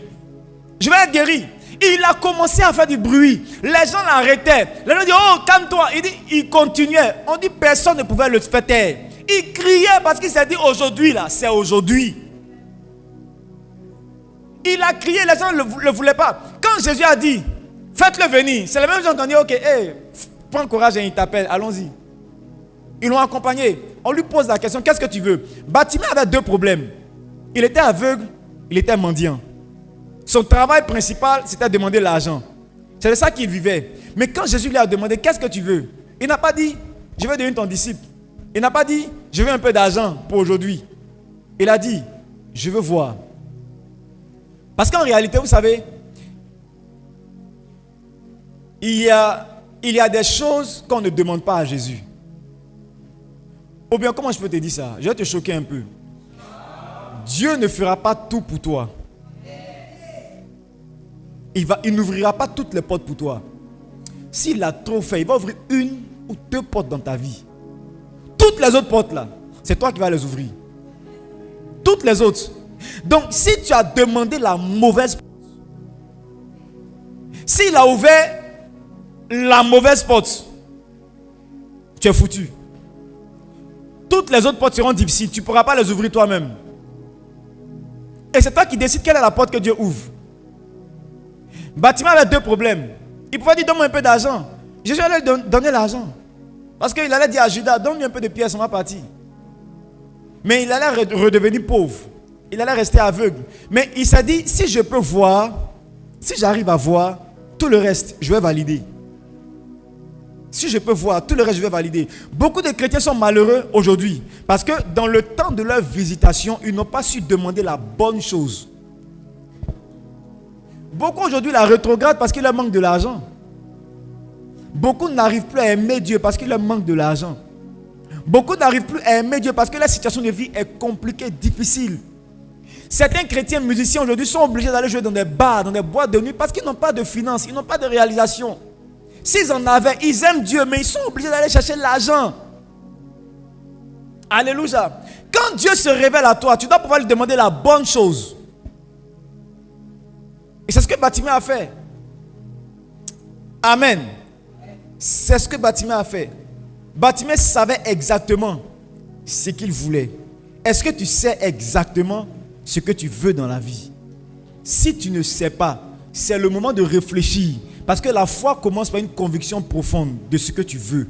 Je vais être guéri. Il a commencé à faire du bruit. Les gens l'arrêtaient. Les gens disaient, oh, calme-toi. Il continuait. On dit, personne ne pouvait le faire taire. Il criait parce qu'il s'est dit, aujourd'hui, là, c'est aujourd'hui. Il a crié, les gens ne le voulaient pas. Quand Jésus a dit, faites-le venir, c'est les mêmes gens qui ont dit, ok, hey, prends courage et il t'appelle, allons-y. Ils l'ont accompagné. On lui pose la question, qu'est-ce que tu veux? Batimée avait 2 problèmes. Il était aveugle, il était mendiant. Son travail principal, c'était de demander l'argent. C'est de ça qu'il vivait. Mais quand Jésus lui a demandé, qu'est-ce que tu veux? Il n'a pas dit, je veux devenir ton disciple. Il n'a pas dit, je veux un peu d'argent pour aujourd'hui. Il a dit, je veux voir. Parce qu'en réalité, vous savez, il y a des choses qu'on ne demande pas à Jésus. Ou bien, comment je peux te dire ça? Je vais te choquer un peu. Dieu ne fera pas tout pour toi. Il n'ouvrira pas toutes les portes pour toi. S'il a trop fait, il va ouvrir une ou deux portes dans ta vie. Toutes les autres portes là, c'est toi qui vas les ouvrir. Toutes les autres. Donc, si tu as demandé la mauvaise porte, s'il a ouvert la mauvaise porte, tu es foutu. Toutes les autres portes seront difficiles. Tu ne pourras pas les ouvrir toi-même. Et c'est toi qui décides quelle est la porte que Dieu ouvre. Bâtiment avait deux problèmes. Il pouvait dire, donne-moi un peu d'argent. Jésus allait lui donner l'argent. Parce qu'il allait dire à Judas, donne-lui un peu de pièces, on va partir. Mais il allait redevenir pauvre. Il allait rester aveugle. Mais il s'est dit, si je peux voir, si j'arrive à voir, tout le reste, je vais valider. Si je peux voir, tout le reste, je vais valider. Beaucoup de chrétiens sont malheureux aujourd'hui. Parce que dans le temps de leur visitation, ils n'ont pas su demander la bonne chose. Beaucoup aujourd'hui la rétrogradent parce qu'il leur manque de l'argent. Beaucoup n'arrivent plus à aimer Dieu parce qu'il leur manque de l'argent. Beaucoup n'arrivent plus à aimer Dieu parce que la situation de vie est compliquée, difficile. Certains chrétiens musiciens aujourd'hui sont obligés d'aller jouer dans des bars, dans des boîtes de nuit parce qu'ils n'ont pas de finances, ils n'ont pas de réalisation. S'ils en avaient, ils aiment Dieu, mais ils sont obligés d'aller chercher l'argent. Alléluia. Quand Dieu se révèle à toi, tu dois pouvoir lui demander la bonne chose. Et c'est ce que Bartimée a fait. Amen. C'est ce que Bartimée a fait. Bartimée savait exactement ce qu'il voulait. Est-ce que tu sais exactement ce que tu veux dans la vie? Si tu ne sais pas, c'est le moment de réfléchir. Parce que la foi commence par une conviction profonde de ce que tu veux.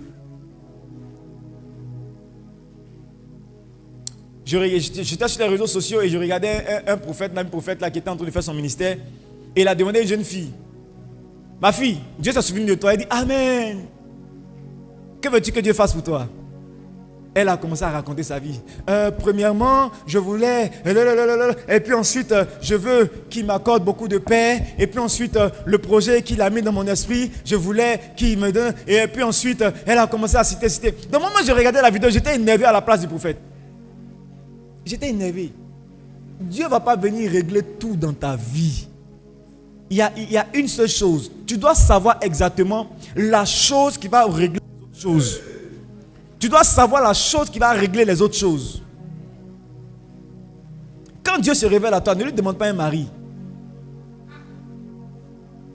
J'étais sur les réseaux sociaux et je regardais un prophète là, qui était en train de faire son ministère. Et il a demandé à une jeune fille, ma fille, Dieu s'est souvenu de toi. Elle dit, Amen. Que veux-tu que Dieu fasse pour toi? Elle a commencé à raconter sa vie. Premièrement, je voulais... Et puis ensuite, je veux qu'il m'accorde beaucoup de paix. Et puis ensuite, le projet qu'il a mis dans mon esprit, je voulais qu'il me donne. Et puis ensuite, elle a commencé à citer. Donc moi, je regardais la vidéo, j'étais énervé à la place du prophète. J'étais énervé. Dieu ne va pas venir régler tout dans ta vie. Il y a une seule chose. Tu dois savoir exactement la chose qui va régler les autres choses. Tu dois savoir la chose qui va régler les autres choses. Quand Dieu se révèle à toi, ne lui demande pas un mari.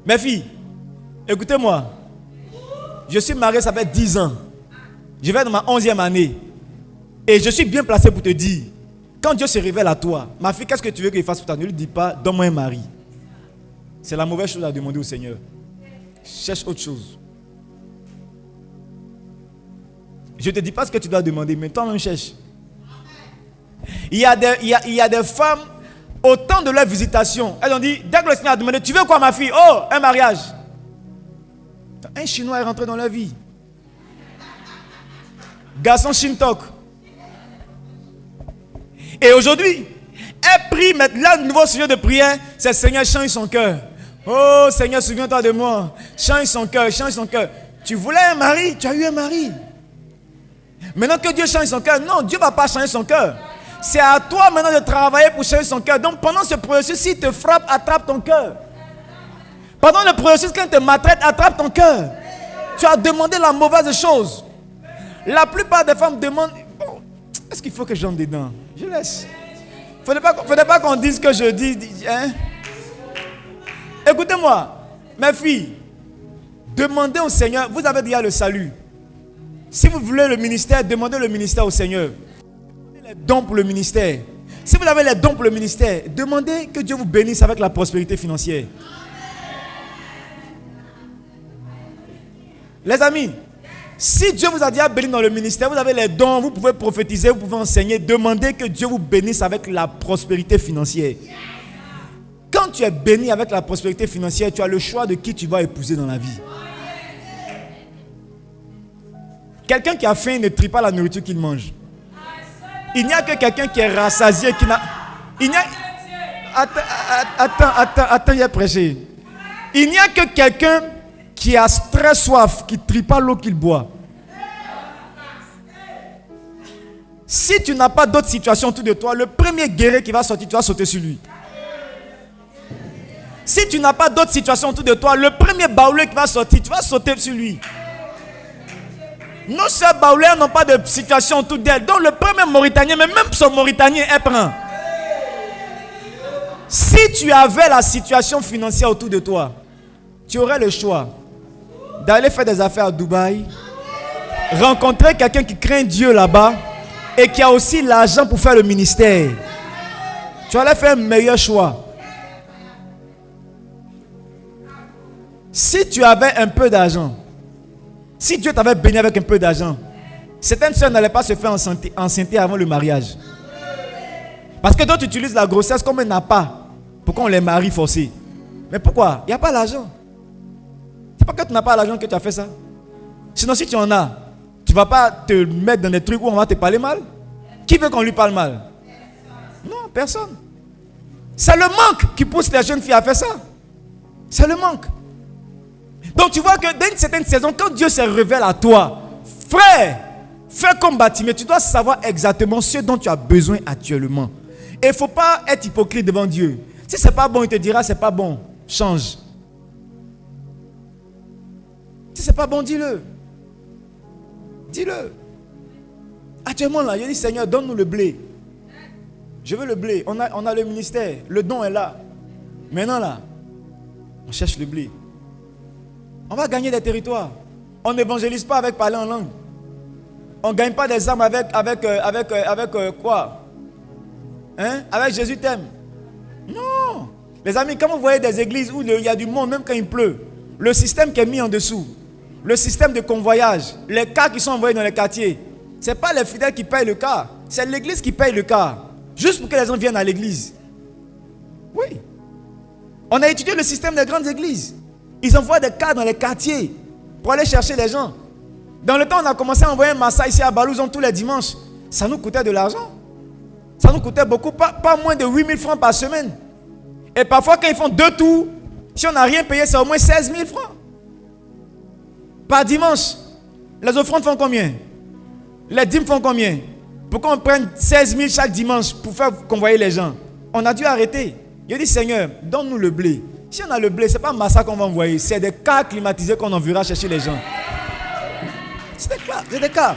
Mes filles, écoutez-moi. Je suis marié, ça fait 10 ans. Je vais dans ma 11e année. Et je suis bien placé pour te dire, quand Dieu se révèle à toi, ma fille, qu'est-ce que tu veux qu'il fasse pour toi? Ne lui dis pas, donne-moi un mari. C'est la mauvaise chose à demander au Seigneur. Cherche autre chose. Je ne te dis pas ce que tu dois demander, mais toi-même cherche. Il y a des femmes, au temps de leur visitation, elles ont dit, dès que le Seigneur a demandé, tu veux quoi ma fille? Oh, un mariage. Un Chinois est rentré dans leur vie. Garçon Shintok. Et aujourd'hui, elle prie, maintenant le nouveau sujet de prière, c'est Seigneur, change son cœur. Oh Seigneur, souviens-toi de moi. Change son cœur, change son cœur. Tu voulais un mari, tu as eu un mari. Maintenant que Dieu change son cœur, non, Dieu ne va pas changer son cœur. C'est à toi maintenant de travailler pour changer son cœur. Donc pendant ce processus, s'il te frappe, attrape ton cœur. Pendant le processus, quand il te maltraite, attrape ton cœur. Tu as demandé la mauvaise chose. La plupart des femmes demandent, bon, est-ce qu'il faut que j'entre dedans? Je laisse. Il ne faudrait pas qu'on dise ce que je dis. Hein? Écoutez-moi, mes filles, demandez au Seigneur, vous avez déjà le salut. Si vous voulez le ministère, demandez le ministère au Seigneur. Demandez les dons pour le ministère. Si vous avez les dons pour le ministère, demandez que Dieu vous bénisse avec la prospérité financière. Les amis, si Dieu vous a déjà béni dans le ministère, vous avez les dons, vous pouvez prophétiser, vous pouvez enseigner, demandez que Dieu vous bénisse avec la prospérité financière. Quand tu es béni avec la prospérité financière, tu as le choix de qui tu vas épouser dans la vie. Quelqu'un qui a faim ne trie pas la nourriture qu'il mange. Il n'y a que quelqu'un qui est rassasié qui n'a... Attends, il a prêché. Il n'y a que quelqu'un qui a très soif, qui ne trie pas l'eau qu'il boit. Si tu n'as pas d'autres situations autour de toi, le premier guerrier qui va sortir, tu vas sauter sur lui. Si tu n'as pas d'autres situations autour de toi, le premier baoulé qui va sortir, tu vas sauter sur lui. Nos sœurs baoulées n'ont pas de situation autour d'elles. Donc le premier Mauritanien, mais même son Mauritanien, elle prend. Si tu avais la situation financière autour de toi, tu aurais le choix d'aller faire des affaires à Dubaï, rencontrer quelqu'un qui craint Dieu là-bas et qui a aussi l'argent pour faire le ministère. Tu allais faire un meilleur choix. Si tu avais un peu d'argent, si Dieu t'avait béni avec un peu d'argent, certaines soeurs n'allaient pas se faire enceinter avant le mariage. Parce que toi tu utilises la grossesse comme un appât. Pourquoi on les marie forcés? Mais pourquoi? Il n'y a pas l'argent. C'est pas que tu n'as pas l'argent que tu as fait ça. Sinon si tu en as, tu ne vas pas te mettre dans des trucs où on va te parler mal. Qui veut qu'on lui parle mal? Non, personne. C'est le manque qui pousse les jeunes filles à faire ça. C'est le manque. Donc tu vois que dans une certaine saison, quand Dieu se révèle à toi, frère, fais comme Bartimée, tu dois savoir exactement ce dont tu as besoin actuellement. Et il ne faut pas être hypocrite devant Dieu. Si ce n'est pas bon, il te dira c'est pas bon, change. Si ce n'est pas bon, dis-le. Dis-le. Actuellement là, je dis Seigneur, donne-nous le blé. Je veux le blé. On a le ministère, le don est là. Maintenant là, on cherche le blé. On va gagner des territoires. On n'évangélise pas avec parler en langue. On ne gagne pas des âmes avec quoi? Hein? Avec Jésus t'aime. Non. Les amis, quand vous voyez des églises où il y a du monde, même quand il pleut, le système qui est mis en dessous, le système de convoyage, les cars qui sont envoyés dans les quartiers, ce n'est pas les fidèles qui payent le car, c'est l'église qui paye le car. Juste pour que les gens viennent à l'église. Oui. On a étudié le système des grandes églises. Ils envoient des cars dans les quartiers pour aller chercher les gens. Dans le temps, on a commencé à envoyer un massa ici à Balouzon tous les dimanches. Ça nous coûtait de l'argent. Ça nous coûtait beaucoup, pas moins de 8 000 francs par semaine. Et parfois, quand ils font 2 tours, si on n'a rien payé, c'est au moins 16 000 francs. Par dimanche, les offrandes font combien? Les dîmes font combien? Pourquoi on prenne 16 000 chaque dimanche pour faire convoyer les gens? On a dû arrêter. Il a dit, Seigneur, donne-nous le blé. Si on a le blé, ce n'est pas un massacre qu'on va envoyer, c'est des cars climatisés qu'on enverra chercher les gens. C'est des cars.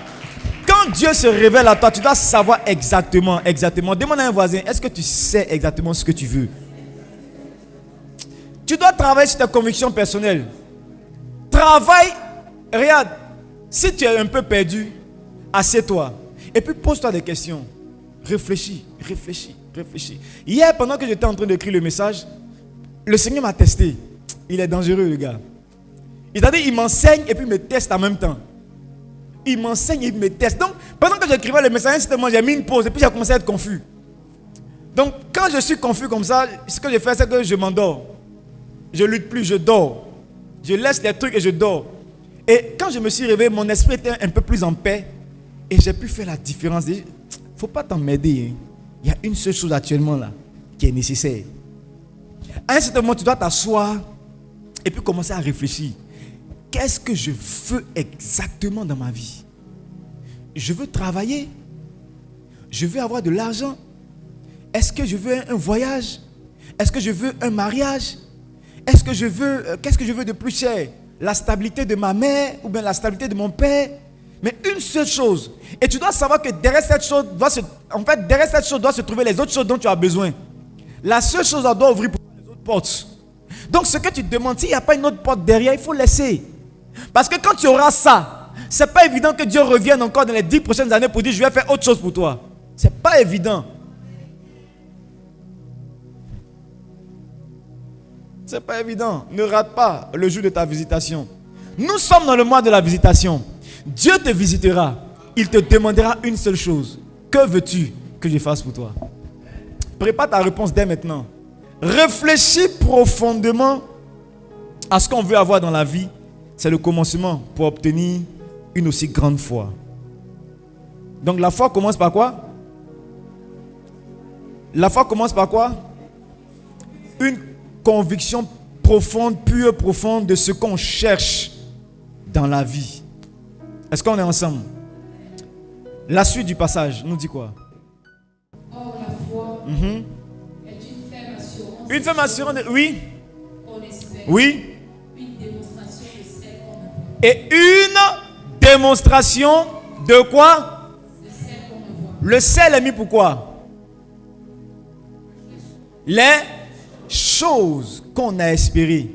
Quand Dieu se révèle à toi, tu dois savoir exactement. Demande à un voisin, est-ce que tu sais exactement ce que tu veux? Tu dois travailler sur tes convictions personnelles. Travaille, regarde, si tu es un peu perdu, assieds-toi. Et puis pose-toi des questions. Réfléchis. Hier, pendant que j'étais en train d'écrire le message, le Seigneur m'a testé. Il est dangereux, le gars. C'est-à-dire, il m'enseigne et puis il me teste en même temps. Il m'enseigne et il me teste. Donc, pendant que j'écrivais le message, j'ai mis une pause et puis j'ai commencé à être confus. Donc, quand je suis confus comme ça, ce que je fais, c'est que je m'endors. Je ne lutte plus, je dors. Je laisse les trucs et je dors. Et quand je me suis réveillé, mon esprit était un peu plus en paix. Et j'ai pu faire la différence. Il ne faut pas t'emmerder. Hein. Il y a une seule chose actuellement là qui est nécessaire. À un certain moment, tu dois t'asseoir et puis commencer à réfléchir. Qu'est-ce que je veux exactement dans ma vie? Je veux travailler. Je veux avoir de l'argent. Est-ce que je veux un voyage? Est-ce que je veux un mariage? Est-ce que je veux, qu'est-ce que je veux de plus cher? La stabilité de ma mère ou bien la stabilité de mon père? Mais une seule chose. Et tu dois savoir que derrière cette chose doit se trouver les autres choses dont tu as besoin. La seule chose, elle doit ouvrir pour les autres portes. Donc ce que tu te demandes, s'il n'y a pas une autre porte derrière, il faut laisser. Parce que quand tu auras ça, c'est pas évident que Dieu revienne encore dans les 10 prochaines années pour dire je vais faire autre chose pour toi. C'est pas évident. C'est pas évident. Ne rate pas le jour de ta visitation. Nous sommes dans le mois de la visitation. Dieu te visitera. Il te demandera une seule chose. Que veux-tu que je fasse pour toi? Prépare ta réponse dès maintenant. Réfléchis profondément à ce qu'on veut avoir dans la vie. C'est le commencement pour obtenir une aussi grande foi. Donc la foi commence par quoi? La foi commence par quoi? Une conviction profonde, pure, profonde de ce qu'on cherche dans la vie. Est-ce qu'on est ensemble? La suite du passage nous dit quoi? Or, la foi est une ferme assurance. Une ferme assurance, oui. On espère. Oui. Une démonstration de celle qu'on ne voit. Et une démonstration de quoi? De celle qu'on ne voit. Le sel est mis pour quoi? Les choses qu'on a espérées.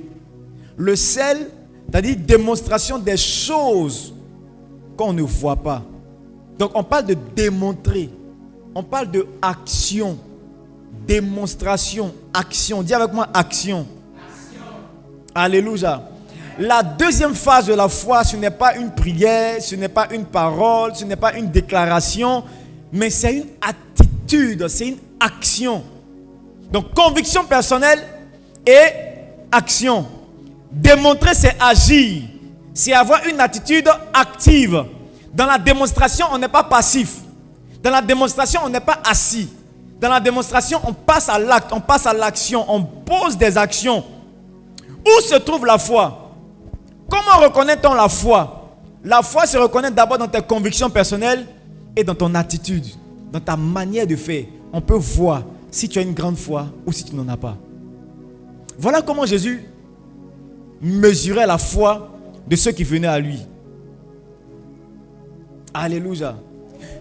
Le sel, c'est-à-dire démonstration des choses qu'on ne voit pas. Donc on parle de démontrer. On parle de action. Démonstration, action. Dis avec moi action. Alléluia. La deuxième phase de la foi, ce n'est pas une prière, ce n'est pas une parole, ce n'est pas une déclaration, mais c'est une attitude, c'est une action. Donc conviction personnelle et action. Démontrer, c'est agir, c'est avoir une attitude active. Dans la démonstration, on n'est pas passif. Dans la démonstration, on n'est pas assis. Dans la démonstration, on passe à l'acte, on passe à l'action, on pose des actions. Où se trouve la foi? Comment reconnaît-on la foi? La foi se reconnaît d'abord dans tes convictions personnelles et dans ton attitude, dans ta manière de faire. On peut voir si tu as une grande foi ou si tu n'en as pas. Voilà comment Jésus mesurait la foi de ceux qui venaient à lui. Alléluia.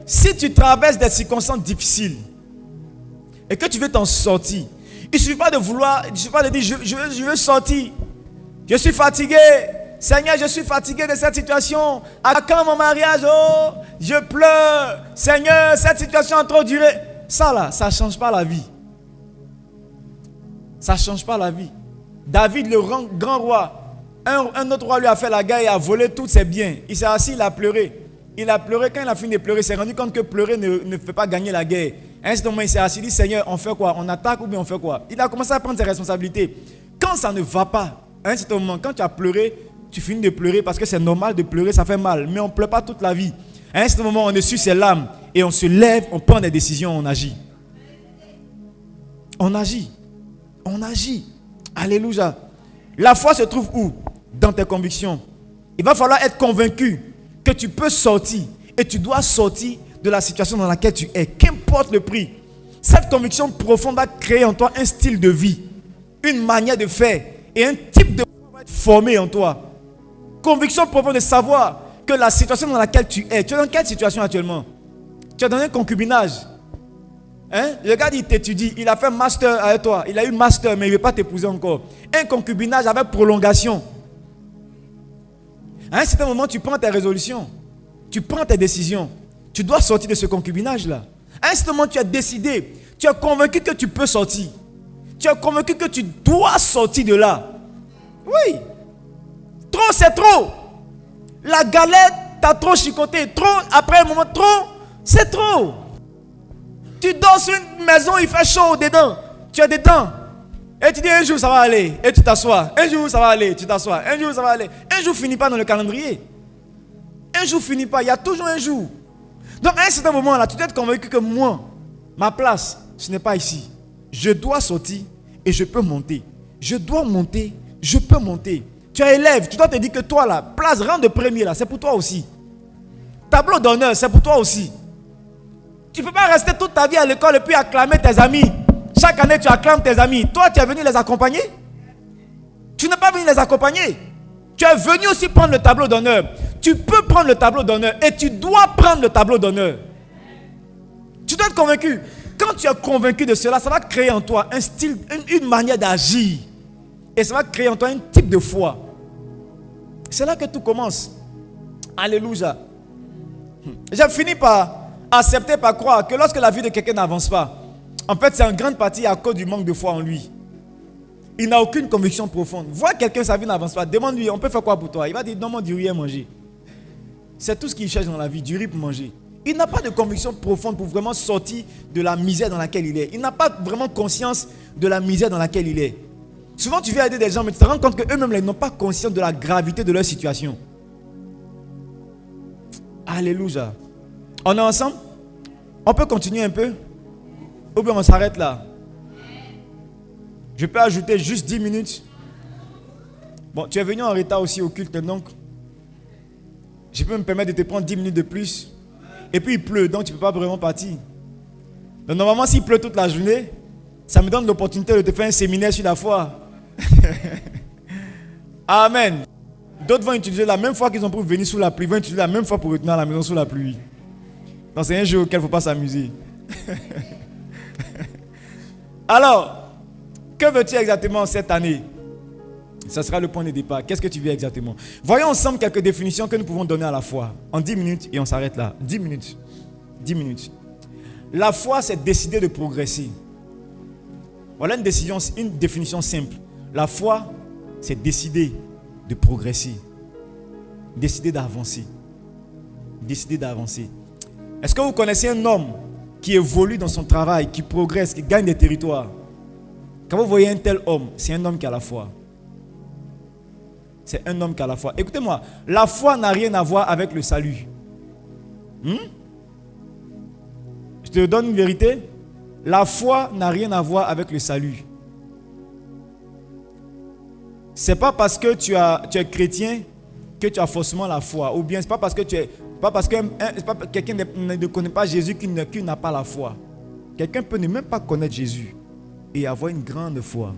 Si tu traverses des circonstances difficiles et que tu veux t'en sortir, il ne suffit pas de vouloir, il ne suffit pas de dire je veux sortir. Je suis fatigué. Seigneur, je suis fatigué de cette situation. À quand mon mariage? Oh, je pleure. Seigneur, cette situation a trop duré. Ça là, ça ne change pas la vie. Ça ne change pas la vie. David, le grand roi, un autre roi lui a fait la guerre et a volé tous ses biens. Il s'est assis, il a pleuré. Il a pleuré. Quand il a fini de pleurer, il s'est rendu compte que pleurer ne fait pas gagner la guerre. À un certain moment, il s'est assis, il dit Seigneur, on fait quoi? On attaque ou bien on fait quoi? Il a commencé à prendre ses responsabilités. Quand ça ne va pas, à un certain moment, quand tu as pleuré, tu finis de pleurer parce que c'est normal de pleurer, ça fait mal. Mais on ne pleure pas toute la vie. À un certain moment, on essuie ses larmes et on se lève, on prend des décisions, on agit. On agit. On agit. Alléluia. La foi se trouve où? Dans tes convictions. Il va falloir être convaincu que tu peux sortir et tu dois sortir de la situation dans laquelle tu es, qu'importe le prix. Cette conviction profonde va créer en toi un style de vie, une manière de faire et un type de foi va être formé en toi. Conviction profonde de savoir que la situation dans laquelle tu es dans quelle situation actuellement? Tu es dans un concubinage. Le gars il t'étudie, il a fait master avec toi, il a eu master mais il ne veut pas t'épouser encore. Un concubinage avec prolongation. À un certain moment, tu prends tes résolutions, tu prends tes décisions. Tu dois sortir de ce concubinage-là. À un certain moment, tu as décidé, tu es convaincu que tu peux sortir. Tu es convaincu que tu dois sortir de là. Oui. Trop, c'est trop. La galette t'a trop chicoté. Trop, après un moment, trop, c'est trop. Tu dors sur une maison, il fait chaud dedans. Tu es dedans. Et tu dis un jour ça va aller. Et tu t'assois. Un jour ça va aller. Tu t'assois. Un jour ça va aller. Un jour finit pas dans le calendrier. Un jour finit pas. Il y a toujours un jour. Donc à un certain moment là, tu dois être convaincu que moi, ma place, ce n'est pas ici. Je dois sortir et je peux monter. Je dois monter, je peux monter. Tu es élève, tu dois te dire que toi là, place rang de premier là, c'est pour toi aussi. Tableau d'honneur, c'est pour toi aussi. Tu ne peux pas rester toute ta vie à l'école et puis acclamer tes amis. Chaque année tu acclames tes amis. Toi tu es venu les accompagner? Tu n'es pas venu les accompagner. Tu es venu aussi prendre le tableau d'honneur. Tu peux prendre le tableau d'honneur et tu dois prendre le tableau d'honneur. Tu dois être convaincu. Quand tu es convaincu de cela, ça va créer en toi un style, une manière d'agir. Et ça va créer en toi un type de foi. C'est là que tout commence. Alléluia. J'ai fini par accepter, par croire que lorsque la vie de quelqu'un n'avance pas, en fait c'est en grande partie à cause du manque de foi en lui. Il n'a aucune conviction profonde. Vois quelqu'un, sa vie n'avance pas. Demande-lui, on peut faire quoi pour toi? Il va dire, donne-moi du riz à manger. C'est tout ce qu'il cherche dans la vie, du riz pour manger. Il n'a pas de conviction profonde pour vraiment sortir de la misère dans laquelle il est. Il n'a pas vraiment conscience de la misère dans laquelle il est. Souvent, tu viens aider des gens, mais tu te rends compte qu'eux-mêmes, ils n'ont pas conscience de la gravité de leur situation. Alléluia. On est ensemble? On peut continuer un peu? Ou bien on s'arrête là? Je peux ajouter juste 10 minutes. Bon, tu es venu en retard aussi au culte, donc je peux me permettre de te prendre 10 minutes de plus. Et puis il pleut, donc tu ne peux pas vraiment partir. Donc normalement, s'il pleut toute la journée, ça me donne l'opportunité de te faire un séminaire sur la foi. Amen. D'autres vont utiliser la même foi qu'ils ont pour venir sous la pluie, vont utiliser la même foi pour retourner à la maison sous la pluie. Donc c'est un jeu auquel il ne faut pas s'amuser. Alors, que veux-tu exactement cette année? Ce sera le point de départ. Qu'est-ce que tu veux exactement? Voyons ensemble quelques définitions que nous pouvons donner à la foi. En 10 minutes et on s'arrête là. 10 minutes. 10 minutes. La foi, c'est décider de progresser. Voilà une définition simple. La foi, c'est décider de progresser. Décider d'avancer. Décider d'avancer. Est-ce que vous connaissez un homme qui évolue dans son travail, qui progresse, qui gagne des territoires? Quand vous voyez un tel homme, c'est un homme qui a la foi. C'est un homme qui a la foi. Écoutez-moi, la foi n'a rien à voir avec le salut. Je te donne une vérité. La foi n'a rien à voir avec le salut. C'est pas parce que tu es chrétien que tu as forcément la foi. Ou bien c'est pas parce que quelqu'un ne connaît pas Jésus qu'il n'a pas la foi. Quelqu'un peut ne même pas connaître Jésus et avoir une grande foi.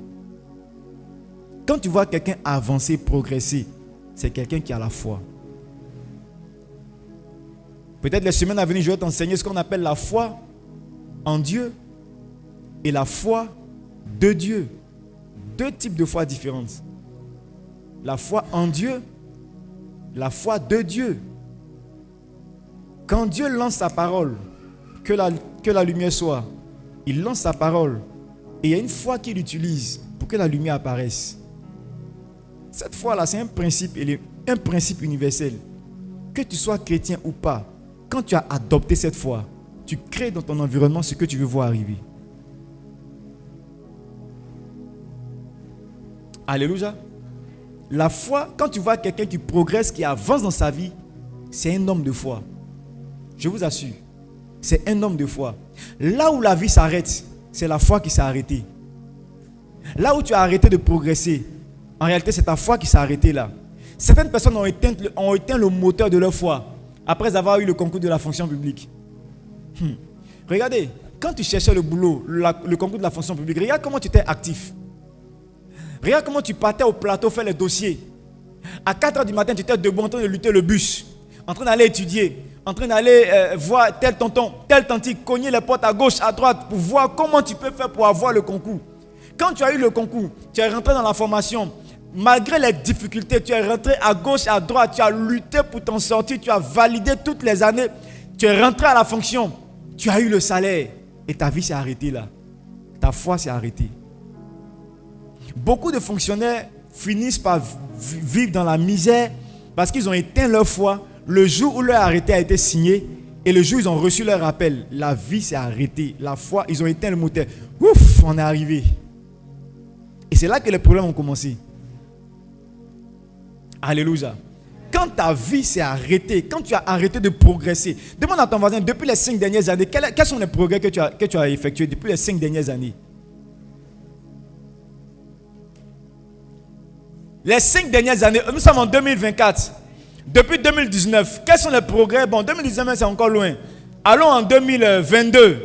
Quand tu vois quelqu'un avancer, progresser, c'est quelqu'un qui a la foi. Peut-être les semaines à venir, je vais t'enseigner ce qu'on appelle la foi en Dieu et la foi de Dieu. Deux types de foi différentes. La foi en Dieu, la foi de Dieu. Quand Dieu lance sa parole, que la lumière soit, il lance sa parole et il y a une foi qu'il utilise pour que la lumière apparaisse. Cette foi-là, c'est un principe universel. Que tu sois chrétien ou pas, quand tu as adopté cette foi, tu crées dans ton environnement ce que tu veux voir arriver. Alléluia. La foi, quand tu vois quelqu'un qui progresse, qui avance dans sa vie, c'est un homme de foi. Je vous assure, c'est un homme de foi. Là où la vie s'arrête, c'est la foi qui s'est arrêtée. Là où tu as arrêté de progresser, en réalité, c'est ta foi qui s'est arrêtée là. Certaines personnes ont éteint le moteur de leur foi après avoir eu le concours de la fonction publique. Regardez, quand tu cherchais le boulot, le concours de la fonction publique, regarde comment tu étais actif. Regarde comment tu partais au plateau faire les dossiers. À 4h du matin, tu étais debout en train de lutter le bus, en train d'aller étudier, en train d'aller voir tel tonton, tel tantique, cogner les portes à gauche, à droite pour voir comment tu peux faire pour avoir le concours. Quand tu as eu le concours, tu es rentré dans la formation. Malgré les difficultés, tu es rentré à gauche, à droite, tu as lutté pour t'en sortir, tu as validé toutes les années, tu es rentré à la fonction, tu as eu le salaire et ta vie s'est arrêtée là. Ta foi s'est arrêtée. Beaucoup de fonctionnaires finissent par vivre dans la misère parce qu'ils ont éteint leur foi le jour où leur arrêté a été signé et le jour où ils ont reçu leur appel. La vie s'est arrêtée. La foi, ils ont éteint le moteur. Ouf, on est arrivé. Et c'est là que les problèmes ont commencé. Alléluia. Quand ta vie s'est arrêtée, quand tu as arrêté de progresser, demande à ton voisin, depuis les 5 dernières années, quels sont les progrès que tu as effectués depuis les 5 dernières années? Les 5 dernières années, nous sommes en 2024. Depuis 2019, quels sont les progrès? Bon, 2019, c'est encore loin. Allons en 2022.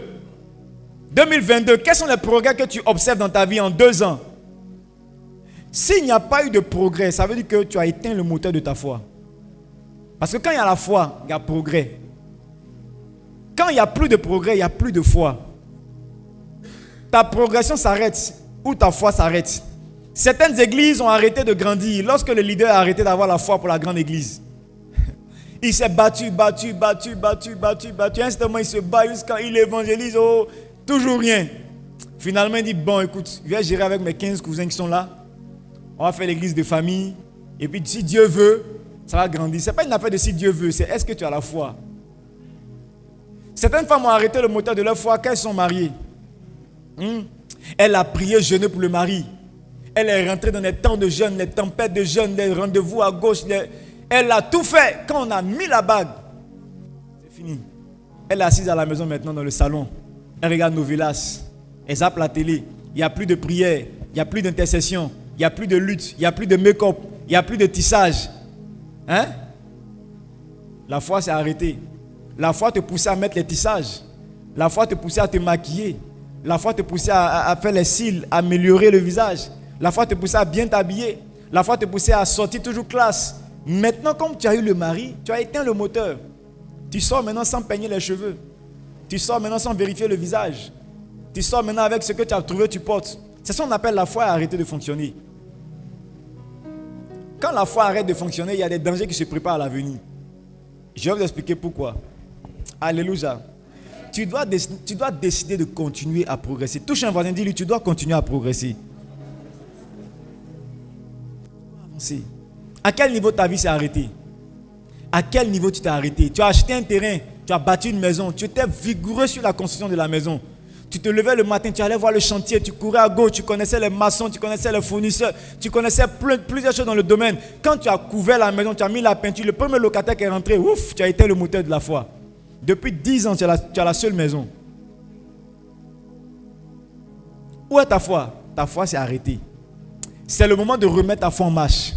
2022, quels sont les progrès que tu observes dans ta vie en 2 ans? S'il n'y a pas eu de progrès, ça veut dire que tu as éteint le moteur de ta foi. Parce que quand il y a la foi, il y a progrès. Quand il n'y a plus de progrès, il n'y a plus de foi. Ta progression s'arrête ou ta foi s'arrête. Certaines églises ont arrêté de grandir lorsque le leader a arrêté d'avoir la foi pour la grande église. Il s'est battu. Instamment, il se bat jusqu'à il évangélise. Oh, toujours rien. Finalement, il dit, bon, écoute, je vais gérer avec mes 15 cousins qui sont là. On va faire l'église de famille. Et puis, si Dieu veut, ça va grandir. Ce n'est pas une affaire de si Dieu veut, c'est est-ce que tu as la foi. Certaines femmes ont arrêté le moteur de leur foi quand elles sont mariées. Elle a prié, jeûné pour le mari. Elle est rentrée dans les temps de jeûne, les tempêtes de jeûne, les rendez-vous à gauche. Elle a tout fait. Quand on a mis la bague, c'est fini. Elle est assise à la maison maintenant dans le salon. Elle regarde Novelas. Elle zappe la télé. Il n'y a plus de prière. Il n'y a plus d'intercession. Il n'y a plus de lutte. Il n'y a plus de make-up. Il n'y a plus de tissage. Hein? La foi s'est arrêtée. La foi te poussait à mettre les tissages. La foi te poussait à te maquiller. La foi te poussait à faire les cils, à améliorer le visage. La foi te poussait à bien t'habiller. La foi te poussait à sortir toujours classe. Maintenant, comme tu as eu le mari, tu as éteint le moteur. Tu sors maintenant sans peigner les cheveux. Tu sors maintenant sans vérifier le visage. Tu sors maintenant avec ce que tu as trouvé, tu portes. C'est ce qu'on appelle la foi a arrêté de fonctionner. Quand la foi arrête de fonctionner, il y a des dangers qui se préparent à l'avenir. Je vais vous expliquer pourquoi. Alléluia. Tu dois décider de continuer à progresser. Touche un voisin, dis-lui, tu dois continuer à progresser. Avancer. À quel niveau ta vie s'est arrêtée? À quel niveau tu t'es arrêté? Tu as acheté un terrain, tu as bâti une maison, tu étais vigoureux sur la construction de la maison. Tu te levais le matin, tu allais voir le chantier, tu courais à gauche, tu connaissais les maçons, tu connaissais les fournisseurs, tu connaissais plusieurs choses dans le domaine. Quand tu as couvert la maison, tu as mis la peinture, le premier locataire qui est rentré, ouf, tu as été le moteur de la foi. Depuis 10 ans, tu as la seule maison. Où est ta foi? Ta foi s'est arrêtée. C'est le moment de remettre ta foi en marche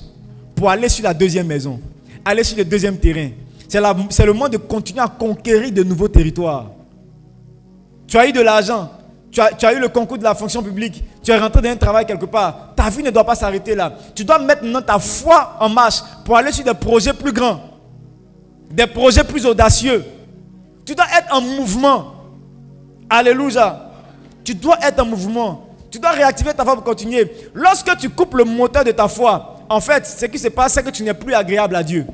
pour aller sur la deuxième maison, aller sur le deuxième terrain. C'est le moment de continuer à conquérir de nouveaux territoires. Tu as eu de l'argent, tu as eu le concours de la fonction publique, tu es rentré dans un travail quelque part. Ta vie ne doit pas s'arrêter là. Tu dois mettre maintenant ta foi en marche pour aller sur des projets plus grands, des projets plus audacieux. Tu dois être en mouvement. Alléluia. Tu dois être en mouvement. Tu dois réactiver ta foi pour continuer. Lorsque tu coupes le moteur de ta foi, en fait, ce qui se passe, c'est que tu n'es plus agréable à Dieu.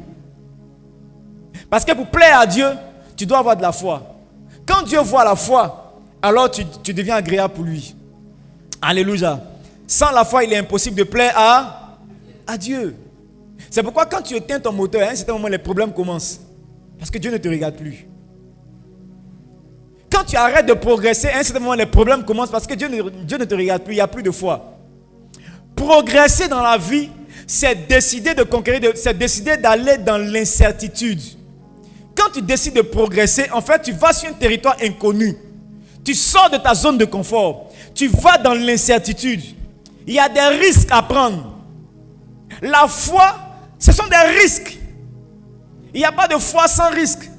Parce que pour plaire à Dieu, tu dois avoir de la foi. Quand Dieu voit la foi, alors tu deviens agréable pour lui. Alléluia. Sans la foi, il est impossible de plaire à Dieu. C'est pourquoi quand tu éteins ton moteur, à un certain moment, les problèmes commencent. Parce que Dieu ne te regarde plus. Quand tu arrêtes de progresser, à un certain moment, les problèmes commencent parce que Dieu ne te regarde plus, il n'y a plus de foi. Progresser dans la vie, c'est décider de conquérir, c'est décider d'aller dans l'incertitude. Quand tu décides de progresser, en fait, tu vas sur un territoire inconnu. Tu sors de ta zone de confort. Tu vas dans l'incertitude. Il y a des risques à prendre. La foi, ce sont des risques. Il n'y a pas de foi sans risque.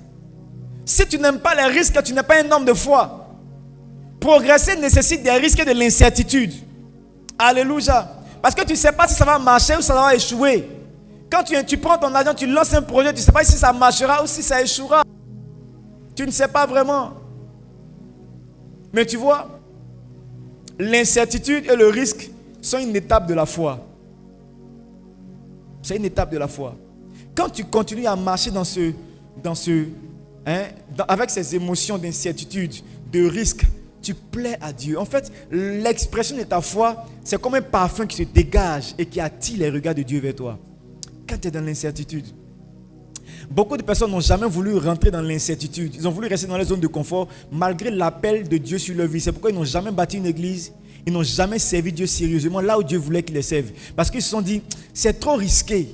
Si tu n'aimes pas les risques, tu n'es pas un homme de foi. Progresser nécessite des risques et de l'incertitude. Alléluia. Parce que tu ne sais pas si ça va marcher ou ça va échouer. Quand tu prends ton argent, tu lances un projet, tu ne sais pas si ça marchera ou si ça échouera. Tu ne sais pas vraiment. Mais tu vois, l'incertitude et le risque sont une étape de la foi. C'est une étape de la foi. Quand tu continues à marcher avec ces émotions d'incertitude, de risque, tu plais à Dieu. En fait, l'expression de ta foi, c'est comme un parfum qui se dégage et qui attire les regards de Dieu vers toi. Quand tu es dans l'incertitude, beaucoup de personnes n'ont jamais voulu rentrer dans l'incertitude. Ils ont voulu rester dans les zones de confort malgré l'appel de Dieu sur leur vie. C'est pourquoi ils n'ont jamais bâti une église. Ils n'ont jamais servi Dieu sérieusement là où Dieu voulait qu'ils les servent. Parce qu'ils se sont dit, c'est trop risqué.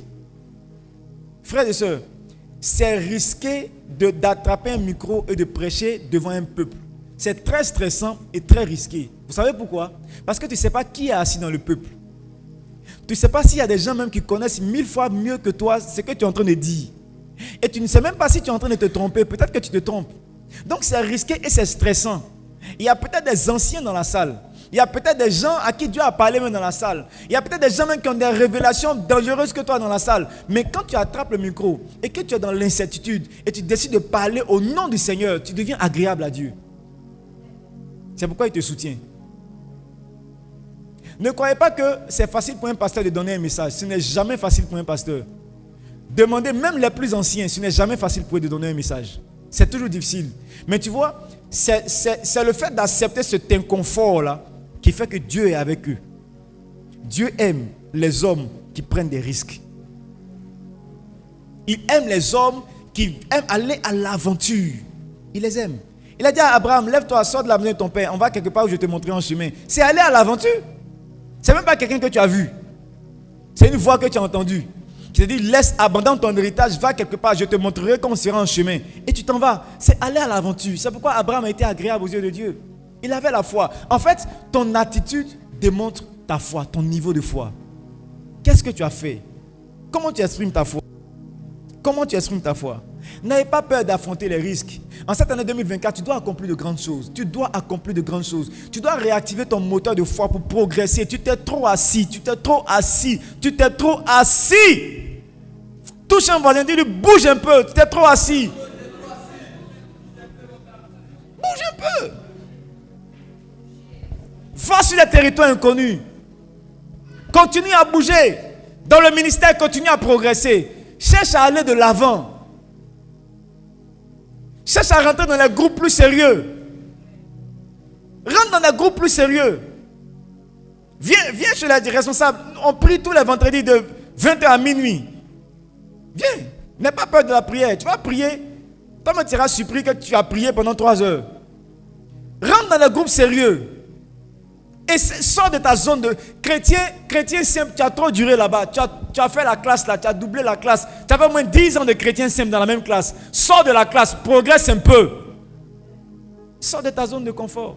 Frères et sœurs, c'est risqué d'attraper un micro et de prêcher devant un peuple. C'est très stressant et très risqué. Vous savez pourquoi? Parce que tu ne sais pas qui est assis dans le peuple. Tu ne sais pas s'il y a des gens même qui connaissent 1000 fois mieux que toi ce que tu es en train de dire. Et tu ne sais même pas si tu es en train de te tromper. Peut-être que tu te trompes. Donc c'est risqué et c'est stressant. Il y a peut-être des anciens dans la salle. Il y a peut-être des gens à qui Dieu a parlé même dans la salle. Il y a peut-être des gens même qui ont des révélations dangereuses que toi dans la salle. Mais quand tu attrapes le micro et que tu es dans l'incertitude et tu décides de parler au nom du Seigneur, tu deviens agréable à Dieu. C'est pourquoi il te soutient. Ne croyez pas que c'est facile pour un pasteur de donner un message. Ce n'est jamais facile pour un pasteur. Demandez même les plus anciens, ce n'est jamais facile pour eux de donner un message. C'est toujours difficile. Mais tu vois, c'est le fait d'accepter cet inconfort-là qui fait que Dieu est avec eux. Dieu aime les hommes qui prennent des risques. Il aime les hommes qui aiment aller à l'aventure. Il les aime. Il a dit à Abraham, lève-toi, sors de la maison de ton père. On va quelque part où je te montrerai un chemin. C'est aller à l'aventure. C'est même pas quelqu'un que tu as vu. C'est une voix que tu as entendue. Qui te dit, laisse, abandonne ton héritage, va quelque part, je te montrerai comment on sera en chemin. Et tu t'en vas. C'est aller à l'aventure. C'est pourquoi Abraham a été agréable aux yeux de Dieu. Il avait la foi. En fait, ton attitude démontre ta foi, ton niveau de foi. Qu'est-ce que tu as fait Comment tu exprimes ta foi? Comment tu exprimes ta foi? N'ayez pas peur d'affronter les risques. En cette année 2024, tu dois accomplir de grandes choses. Tu dois accomplir de grandes choses. Tu dois réactiver ton moteur de foi pour progresser. Tu t'es trop assis. Tu t'es trop assis. Tu t'es trop assis. Touche un voisin, dis-lui, bouge un peu. Tu t'es trop assis. Bouge un peu. Va sur les territoires inconnus. Continue à bouger. Dans le ministère, continue à progresser. Cherche à aller de l'avant. Cherche à rentrer dans les groupes plus sérieux. Rentre dans les groupes plus sérieux. Viens chez les responsables. On prie tous les vendredis de 20h à minuit. Viens. N'aie pas peur de la prière. Tu vas prier. Toi-même, tu seras surpris que tu as prié pendant 3 heures. Rentre dans les groupes sérieux. Et sors de ta zone de chrétien simple. Tu as trop duré là-bas. Tu as fait la classe là. Tu as doublé la classe. Tu as fait au moins 10 ans de chrétien simple dans la même classe. Sors de la classe. Progresse un peu. Sors de ta zone de confort.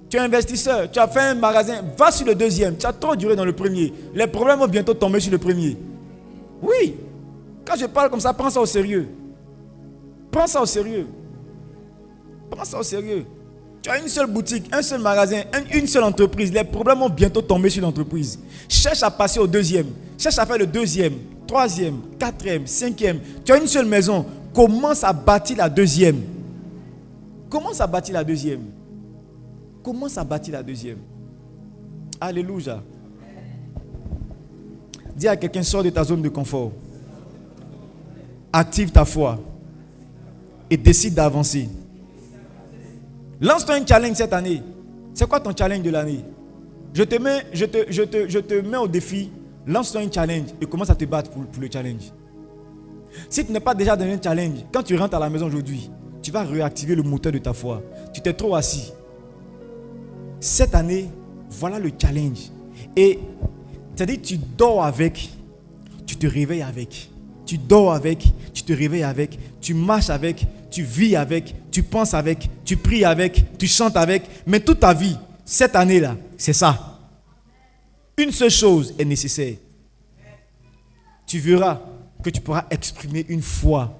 Tu es investisseur. Tu as fait un magasin. Va sur le deuxième. Tu as trop duré dans le premier. Les problèmes vont bientôt tomber sur le premier. Oui. Quand je parle comme ça, prends ça au sérieux. Prends ça au sérieux. Prends ça au sérieux. Tu as une seule boutique, un seul magasin, une seule entreprise. Les problèmes vont bientôt tomber sur l'entreprise. Cherche à passer au deuxième. Cherche à faire le deuxième, troisième, quatrième, cinquième. Tu as une seule maison. Commence à bâtir la deuxième. Commence à bâtir la deuxième. Commence à bâtir la deuxième. Alléluia. Dis à quelqu'un, sors de ta zone de confort. Active ta foi. Et décide d'avancer. Lance-toi un challenge cette année. C'est quoi ton challenge de l'année? Je te mets au défi. Lance-toi un challenge et commence à te battre pour le challenge. Si tu n'es pas déjà dans un challenge, quand tu rentres à la maison aujourd'hui, tu vas réactiver le moteur de ta foi. Tu t'es trop assis. Cette année, voilà le challenge. Et c'est-à-dire tu dors avec, tu te réveilles avec. Tu dors avec, tu te réveilles avec, tu marches avec, tu vis avec, tu penses avec, tu pries avec, tu chantes avec. Mais toute ta vie, cette année-là, c'est ça. Une seule chose est nécessaire. Tu verras que tu pourras exprimer une foi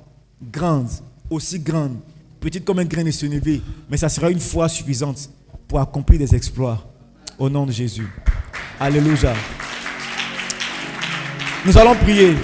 grande, aussi grande, petite comme un grain de sénévé, mais ça sera une foi suffisante pour accomplir des exploits. Au nom de Jésus. Alléluia. Nous allons prier.